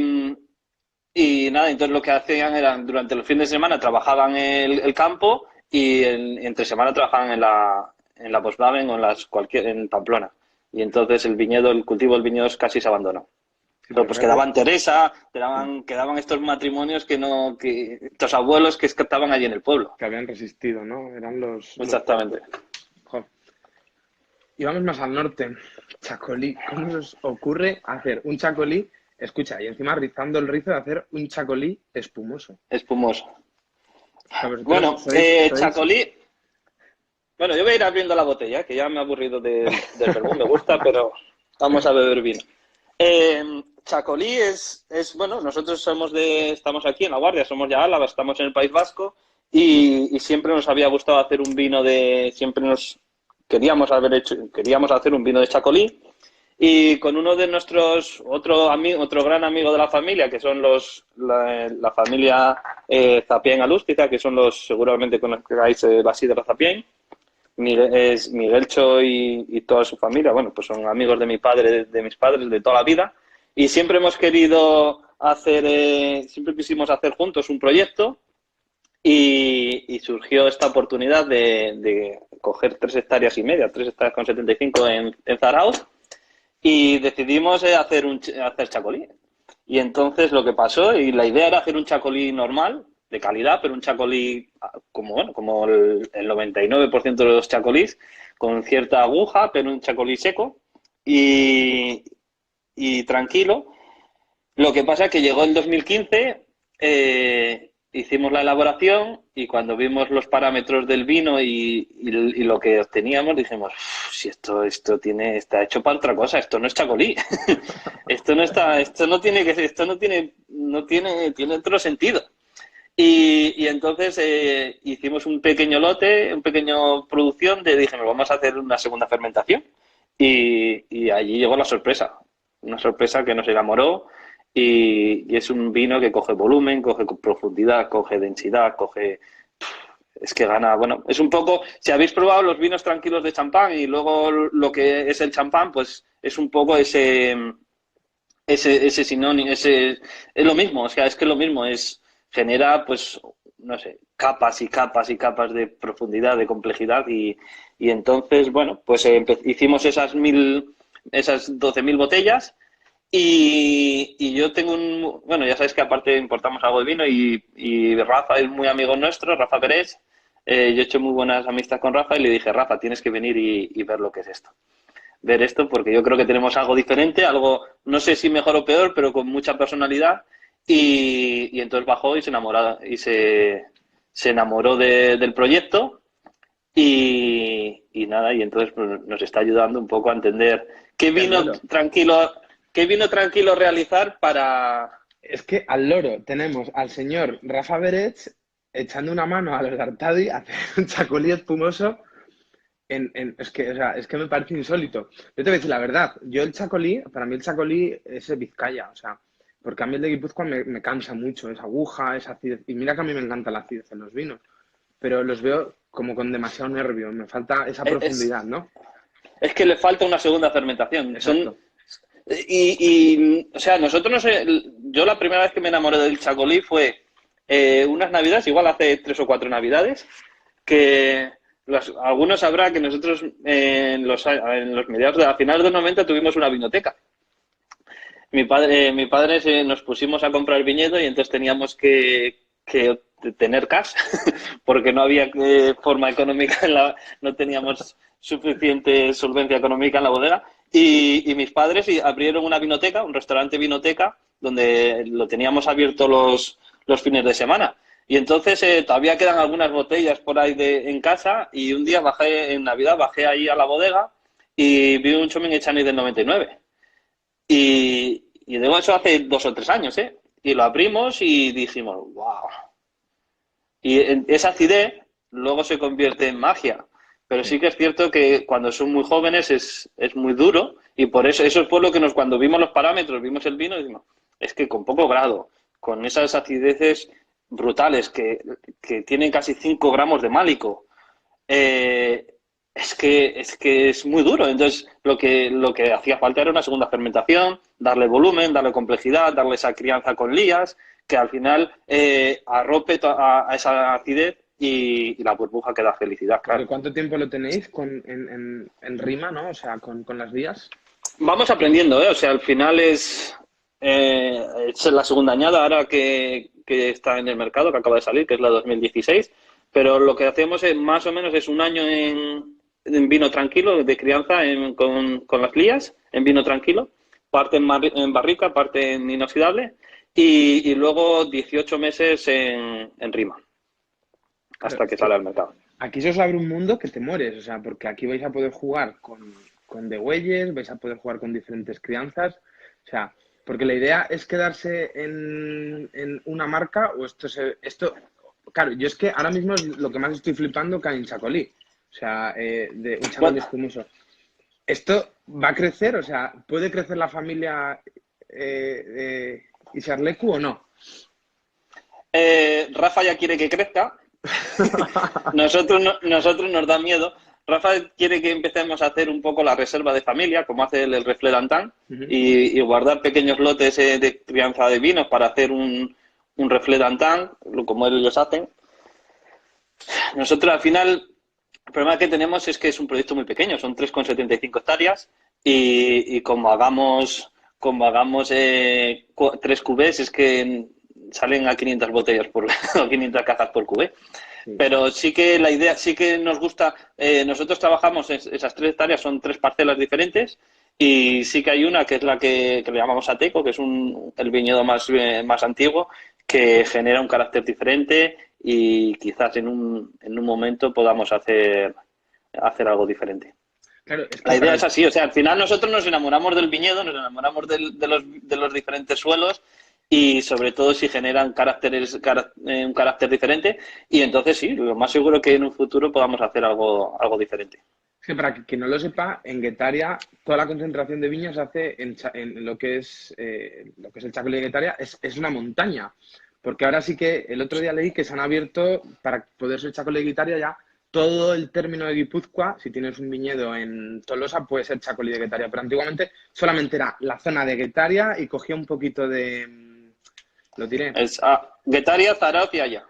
y nada, entonces lo que hacían era, durante los fines de semana trabajaban el campo y entre semana trabajaban en la Volkswagen o en Pamplona. Y entonces el cultivo del viñedo casi se abandonó. Sí, Pero pero pues fíjate quedaban estos matrimonios que estos abuelos que estaban allí en el pueblo. que habían resistido, ¿no? Eran los Exactamente. jo. Y vamos más al norte. Chacolí. ¿Cómo se os ocurre hacer un chacolí? Escucha, y encima rizando el rizo de hacer un chacolí espumoso. Espumoso. O sea, vosotros Bueno, Chacolí. Bueno, yo voy a ir abriendo la botella, que ya me he aburrido del vermú, me gusta, pero vamos a beber vino. Chacolí bueno, nosotros estamos aquí en La Guardia, somos de Álava, estamos en el País Vasco y siempre nos había gustado hacer un vino queríamos hacer un vino de Chacolí y con uno de nuestros, otro gran amigo de la familia, que son la familia Zapién Alústiza, que son seguramente conozcáis la sidra Zapién. Es Miguelcho y toda su familia, bueno, pues son amigos de mi padre, de mis padres de toda la vida y siempre siempre quisimos hacer juntos un proyecto y surgió esta oportunidad de coger 3,5 hectáreas, 3,75 en Zarauz y decidimos hacer chacolí. Y entonces lo que pasó, y la idea era hacer un chacolí normal, de calidad, pero un chacolí como el 99% de los chacolís, con cierta aguja, pero un chacolí seco y tranquilo. Lo que pasa es que llegó el 2015, hicimos la elaboración y cuando vimos los parámetros del vino y lo que obteníamos, dijimos, si esto está hecho para otra cosa, esto no es chacolí. Tiene otro sentido. Y entonces hicimos un pequeño lote, una pequeña producción dijimos, vamos a hacer una segunda fermentación. Y allí llegó la sorpresa, una sorpresa que nos enamoró y es un vino que coge volumen, coge profundidad, coge densidad, es que gana, bueno, es un poco, si habéis probado los vinos tranquilos de champán y luego lo que es el champán, pues es un poco ese sinónimo, es lo mismo, o sea, es que lo mismo, genera, pues, no sé, capas y capas y capas de profundidad, de complejidad y entonces, bueno, pues hicimos esas 12.000 botellas y yo tengo bueno, ya sabéis que aparte importamos algo de vino y Rafa es muy amigo nuestro, Rafa Pérez, yo he hecho muy buenas amistades con Rafa y le dije, Rafa, tienes que venir y ver lo que es esto. Ver esto porque yo creo que tenemos algo diferente, algo, no sé si mejor o peor, pero con mucha personalidad y entonces bajó y se enamoró del proyecto y nada, y entonces pues, nos está ayudando un poco a entender qué vino tranquilo realizar para... Es que al loro tenemos al señor Rafa Berech echando una mano a los Artadi a hacer un chacolí espumoso. Es que, o sea, es que me parece insólito. Yo te voy a decir la verdad. Para mí el chacolí es de Vizcaya, o sea, porque a mí el de Guipúzcoa me cansa mucho, esa aguja, esa acidez. Y mira que a mí me encanta la acidez en los vinos, pero los veo como con demasiado nervio, me falta esa profundidad, ¿no? Es que le falta una segunda fermentación. Exacto. O sea, nosotros no sé, yo la primera vez que me enamoré del chacolí fue unas navidades, igual hace 3 o 4 navidades, que algunos sabrán que nosotros en los mediados a finales de los 90 tuvimos una vinoteca. Mi padre nos pusimos a comprar el viñedo y entonces teníamos que tener cash porque no había forma económica, no teníamos suficiente solvencia económica en la bodega y mis padres abrieron una vinoteca, un restaurante vinoteca donde lo teníamos abierto los fines de semana Y entonces todavía quedan algunas botellas por ahí en casa y un día en Navidad bajé ahí a la bodega y vi un Choming Echani del 99. Y digo, eso hace 2 o 3 años, ¿eh? Y lo abrimos y dijimos, wow. Y esa acidez luego se convierte en magia. Pero sí que es cierto que cuando son muy jóvenes es muy duro y por eso es por lo que cuando vimos los parámetros, vimos el vino y decimos, es que con poco grado, con esas acideces brutales que tienen casi 5 gramos de málico, eh, es que es muy duro. Entonces, lo que hacía falta era una segunda fermentación, darle volumen, darle complejidad, darle esa crianza con lías, que al final arrope a esa acidez y la burbuja que da felicidad, Porque claro. ¿cuánto tiempo lo tenéis en rima, ¿no? O sea, con las vías. Vamos aprendiendo, ¿eh? O sea, al final es la segunda añada ahora que está en el mercado, que acaba de salir, que es la 2016. Pero lo que hacemos es más o menos es un año en vino tranquilo, de crianza con las lías, en vino tranquilo, parte en barrica, parte en inoxidable, y luego 18 meses en rima, Claro, hasta es que que sale al mercado. aquí se os abre un mundo que te mueres, o sea, porque aquí vais a poder jugar con degüelles, vais a poder jugar con diferentes crianzas, o sea, porque la idea es quedarse en una marca o claro, yo es que ahora mismo es lo que más estoy flipando que hay en Chacolí, o sea, de un Chacolí Bueno, espumoso. ¿Esto va a crecer? O sea, ¿puede crecer la familia Isarleku o no? Rafa ya quiere que crezca. Nosotros nos da miedo. Rafa quiere que empecemos a hacer un poco la reserva de familia, como hace el Reflet d'Antan, Ujú. y guardar pequeños lotes de crianza de vinos para hacer un Reflet d'Antan, como ellos hacen. Nosotros al final, el problema que tenemos es que es un proyecto muy pequeño, son 3,75 hectáreas y como hagamos 3 cubés es que salen a 500 botellas o 500 cajas por cubé. Sí. Pero sí que la idea, sí que nos gusta, nosotros trabajamos esas 3 hectáreas, son 3 parcelas diferentes y sí que hay una que es la que le llamamos Ateco, que es el viñedo más antiguo, que genera un carácter diferente y quizás en un momento podamos hacer algo diferente. Claro, es que La idea para... es así, o sea, al final nosotros nos enamoramos del viñedo, nos enamoramos de los diferentes suelos y sobre todo si generan un carácter diferente y entonces sí, lo más seguro que en un futuro podamos hacer algo diferente. Es que para quien no lo sepa, en Guetaria toda la concentración de viñas se hace en lo que es el Chacolí de Guetaria, es una montaña. Porque ahora sí que el otro día leí que se han abierto para poder ser Chacolí de Guetaria ya todo el término de Guipúzcoa. Si tienes un viñedo en Tolosa, puede ser Chacolí de Guetaria. Pero antiguamente solamente era la zona de Guetaria y cogía un poquito de. Lo diré. Es Guetaria, Zarauz y Haya.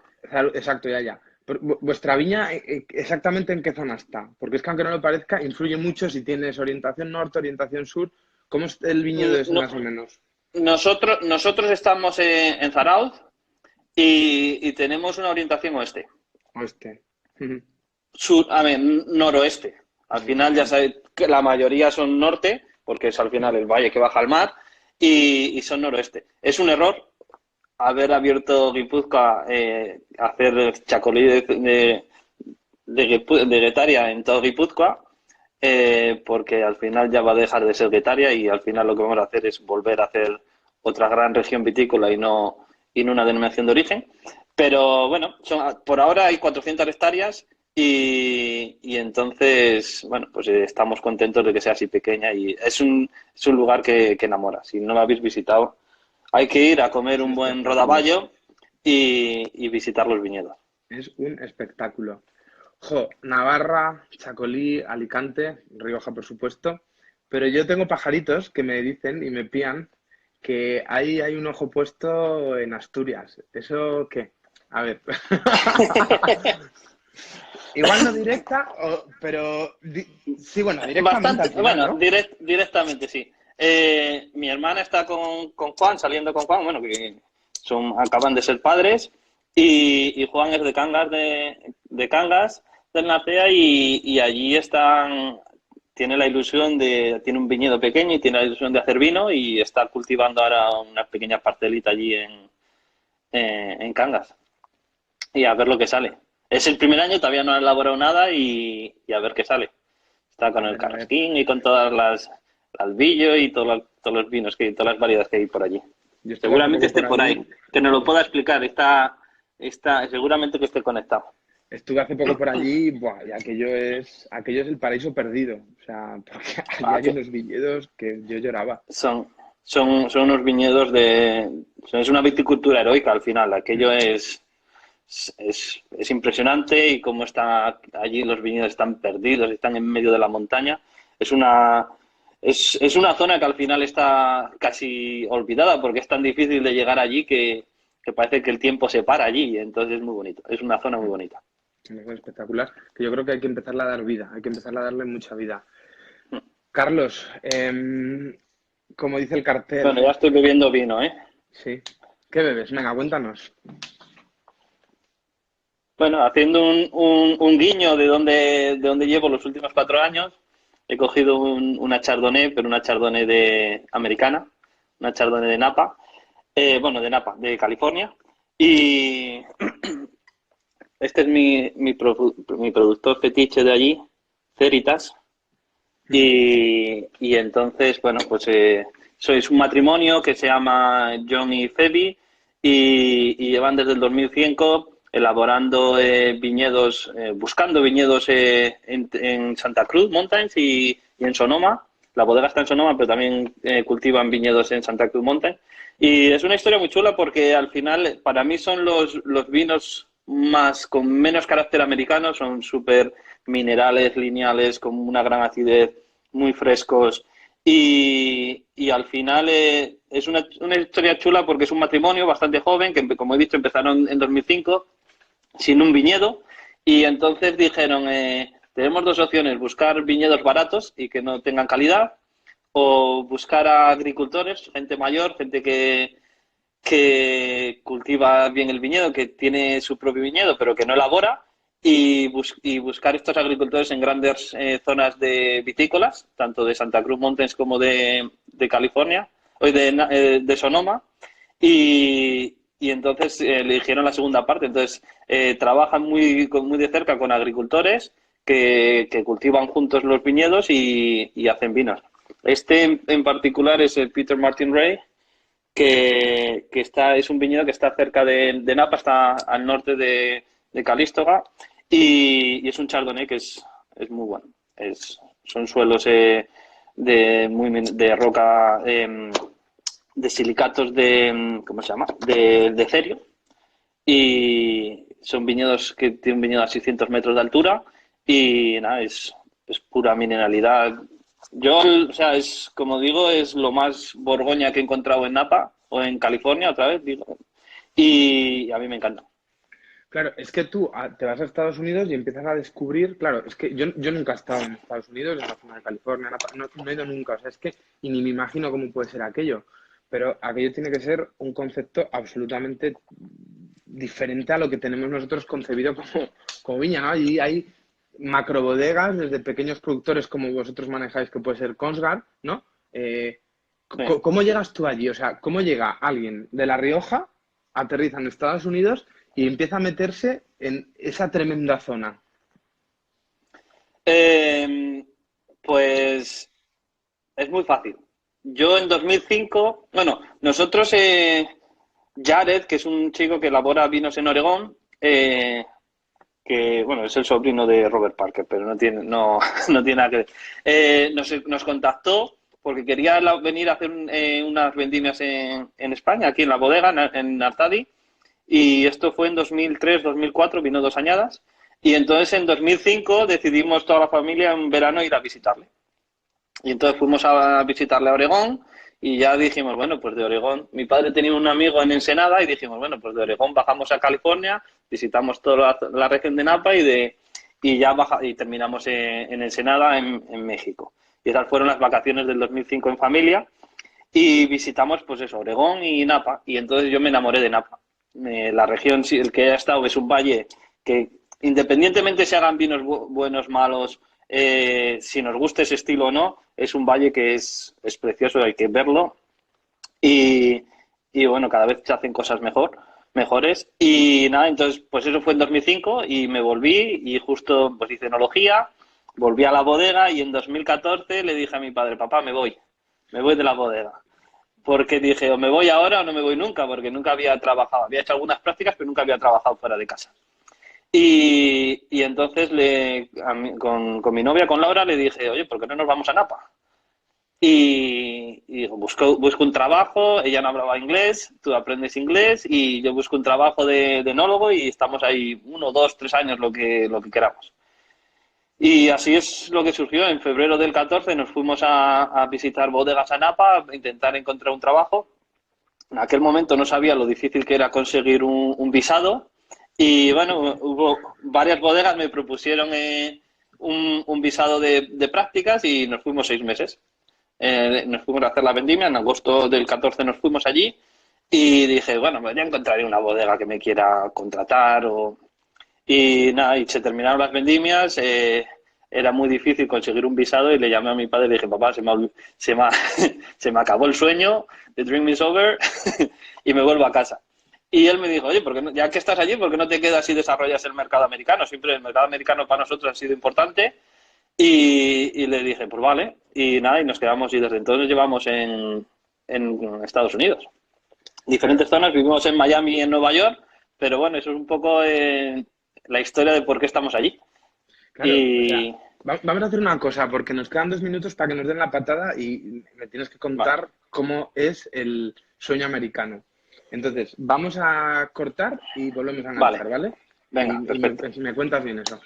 Exacto, ya, ya. Vuestra viña, ¿exactamente en qué zona está? Porque es que aunque no lo parezca, influye mucho si tienes orientación norte, orientación sur. ¿Cómo es el viñedo ese No, más o menos? nosotros estamos en Zarauz y tenemos una orientación oeste. Oeste. Ujú. Noroeste. Al final ya sabéis que la mayoría son norte, porque es al final el valle que baja al mar, y son noroeste. Es un error haber abierto Guipúzcoa, hacer chacolí de Guetaria en todo Guipúzcoa, porque al final ya va a dejar de ser Guetaria y al final lo que vamos a hacer es volver a hacer otra gran región vitícola y no una denominación de origen. Pero bueno, por ahora hay 400 hectáreas y entonces, bueno, pues estamos contentos de que sea así pequeña y es un lugar que enamora. Si no lo habéis visitado, hay que ir a comer Es un un buen espectáculo. rodaballo y visitar los viñedos. Es un espectáculo. Jo, Navarra, Chacolí, Alicante, Rioja, por supuesto. Pero yo tengo pajaritos que me dicen y me pían que ahí hay un ojo puesto en Asturias. ¿Eso qué? A ver. Igual no directa, pero sí, bueno, directamente al Bastante, final, bueno, ¿no? directamente sí. Mi hermana está con Juan, saliendo con Juan, bueno, que acaban de ser padres, y Juan es de Cangas, de Cangas, del Narcea, y allí tiene un viñedo pequeño y tiene la ilusión de hacer vino y está cultivando ahora una pequeña parcelita allí en Cangas. y a ver lo que sale. Es el primer año, todavía no han elaborado nada y a ver qué sale. Está con el A ver. Carrasquín y con todas las Albillo y todos los vinos, todas las variedades que hay por allí. Yo estuve hace Seguramente poco esté por por allí. ahí, que nos lo pueda explicar. Seguramente que esté conectado. Estuve hace poco por allí, buah, y aquello es el paraíso perdido. O sea, porque allí Ah, hay unos viñedos que yo lloraba. son unos viñedos es una viticultura heroica al final. Aquello es impresionante y cómo está allí los viñedos están perdidos, están en medio de la montaña. Es una zona que al final está casi olvidada porque es tan difícil de llegar allí que parece que el tiempo se para allí. Entonces es muy bonito. Es una zona muy bonita. Es espectacular. Que yo creo que hay que empezarle a dar vida, hay que empezarle a darle mucha vida. Carlos, como dice el cartel, Bueno, ya estoy bebiendo vino, ¿eh? sí. ¿Qué bebes? Venga, cuéntanos. Bueno, haciendo un guiño de donde llevo los últimos 4 años, he cogido una Chardonnay, pero una Chardonnay americana, una Chardonnay de Napa, bueno, de Napa, de California. Y este es mi productor fetiche de allí, Ceritas. Y entonces, bueno, pues sois un matrimonio que se llama John y Phoebe y llevan desde el 2005 elaborando viñedos, buscando viñedos en Santa Cruz Mountains y en Sonoma. La bodega está en Sonoma, pero también cultivan viñedos en Santa Cruz Mountains. Y es una historia muy chula porque al final para mí son los vinos con menos carácter americano, son súper minerales, lineales, con una gran acidez, muy frescos. Y al final es una historia chula porque es un matrimonio bastante joven que, como he dicho, empezaron en 2005 sin un viñedo y entonces dijeron, tenemos dos opciones, buscar viñedos baratos y que no tengan calidad o buscar a agricultores, gente mayor, gente que cultiva bien el viñedo, que tiene su propio viñedo, pero que no elabora, y buscar estos agricultores en grandes zonas de vitícolas, tanto de Santa Cruz Mountains como de California, o de Sonoma, y entonces eligieron la segunda parte. Entonces trabajan muy de cerca con agricultores que cultivan juntos los viñedos y hacen vinos. Este en particular es el Peter Martin Ray, es un viñedo que está cerca de Napa, está al norte de Calístoga y es un chardonnay que es muy bueno. Son suelos de roca, de silicatos ¿cómo se llama? De cerio y son viñedos que tienen un viñedo a 600 metros de altura y nada, es pura mineralidad. O sea, como digo, es lo más Borgoña que he encontrado en Napa o en California, otra vez, digo, y a mí me encanta. Claro, es que tú te vas a Estados Unidos y empiezas a descubrir, claro, es que yo nunca he estado en Estados Unidos, en la zona de California, no he ido nunca, o sea, es que y ni me imagino cómo puede ser aquello, pero aquello tiene que ser un concepto absolutamente diferente a lo que tenemos nosotros concebido como viña, ¿no? Allí hay macrobodegas, desde pequeños productores como vosotros manejáis, que puede ser Kongsgaard, ¿no? ¿Cómo llegas tú allí? O sea, ¿cómo llega alguien de La Rioja, aterriza en Estados Unidos y empieza a meterse en esa tremenda zona? Pues es muy fácil. Yo en 2005, bueno, nosotros, Jared, que es un chico que elabora vinos en Oregón, que bueno, es el sobrino de Robert Parker, pero no tiene nada que ver. Nos contactó porque quería venir a hacer unas vendimias en España, aquí en la bodega, en Artadi, y esto fue en 2003-2004, vino 2 añadas, y entonces en 2005 decidimos toda la familia en verano ir a visitarle. Y entonces fuimos a visitarle a Oregón y ya dijimos, bueno, pues de Oregón, mi padre tenía un amigo en Ensenada y dijimos, bueno, pues de Oregón bajamos a California, visitamos toda la región de Napa y terminamos en Ensenada, en México. Y esas fueron las vacaciones del 2005 en familia y visitamos, pues eso, Oregón y Napa. Y entonces yo me enamoré de Napa. La región, el que ha estado, es un valle que independientemente se hagan vinos buenos, malos, si nos gusta ese estilo o no, es un valle que es precioso, hay que verlo y bueno, cada vez se hacen cosas mejor, mejores. Y nada, entonces, pues eso fue en 2005 y me volví y justo pues hice enología, volví a la bodega y en 2014 le dije a mi padre, papá, me voy de la bodega. Porque dije, o me voy ahora o no me voy nunca, porque nunca había trabajado. Había hecho algunas prácticas, pero nunca había trabajado fuera de casa. Y entonces con mi novia, con Laura, le dije, oye, ¿por qué no nos vamos a Napa? Y digo, busco un trabajo, ella no hablaba inglés, tú aprendes inglés y yo busco un trabajo de enólogo y estamos ahí 1, 2, 3 años, lo que queramos. Y así es lo que surgió. En febrero del 14 nos fuimos a visitar bodegas a Napa, a intentar encontrar un trabajo. En aquel momento no sabía lo difícil que era conseguir un visado y bueno, hubo varias bodegas, me propusieron un visado de prácticas y nos fuimos 6 meses. Nos fuimos a hacer la vendimia, en agosto del 14 nos fuimos allí y dije, bueno, ya encontraré una bodega que me quiera contratar y nada, y se terminaron las vendimias, era muy difícil conseguir un visado y le llamé a mi padre y le dije, papá, se me acabó el sueño, the dream is over y me vuelvo a casa. Y él me dijo, oye, ya que estás allí, ¿por qué no te quedas y desarrollas el mercado americano? Siempre el mercado americano para nosotros ha sido importante. Y le dije, pues vale. Y nada, y nos quedamos y desde entonces llevamos en Estados Unidos. Diferentes zonas, vivimos en Miami y en Nueva York, pero bueno, eso es un poco la historia de por qué estamos allí. Claro, o sea, Y vamos a hacer una cosa, porque nos quedan 2 minutos para que nos den la patada y me tienes que contar vale, cómo es el sueño americano. Entonces, vamos a cortar y volvemos a vale, enganchar, ¿vale? venga, perfecto. Me cuentas bien eso.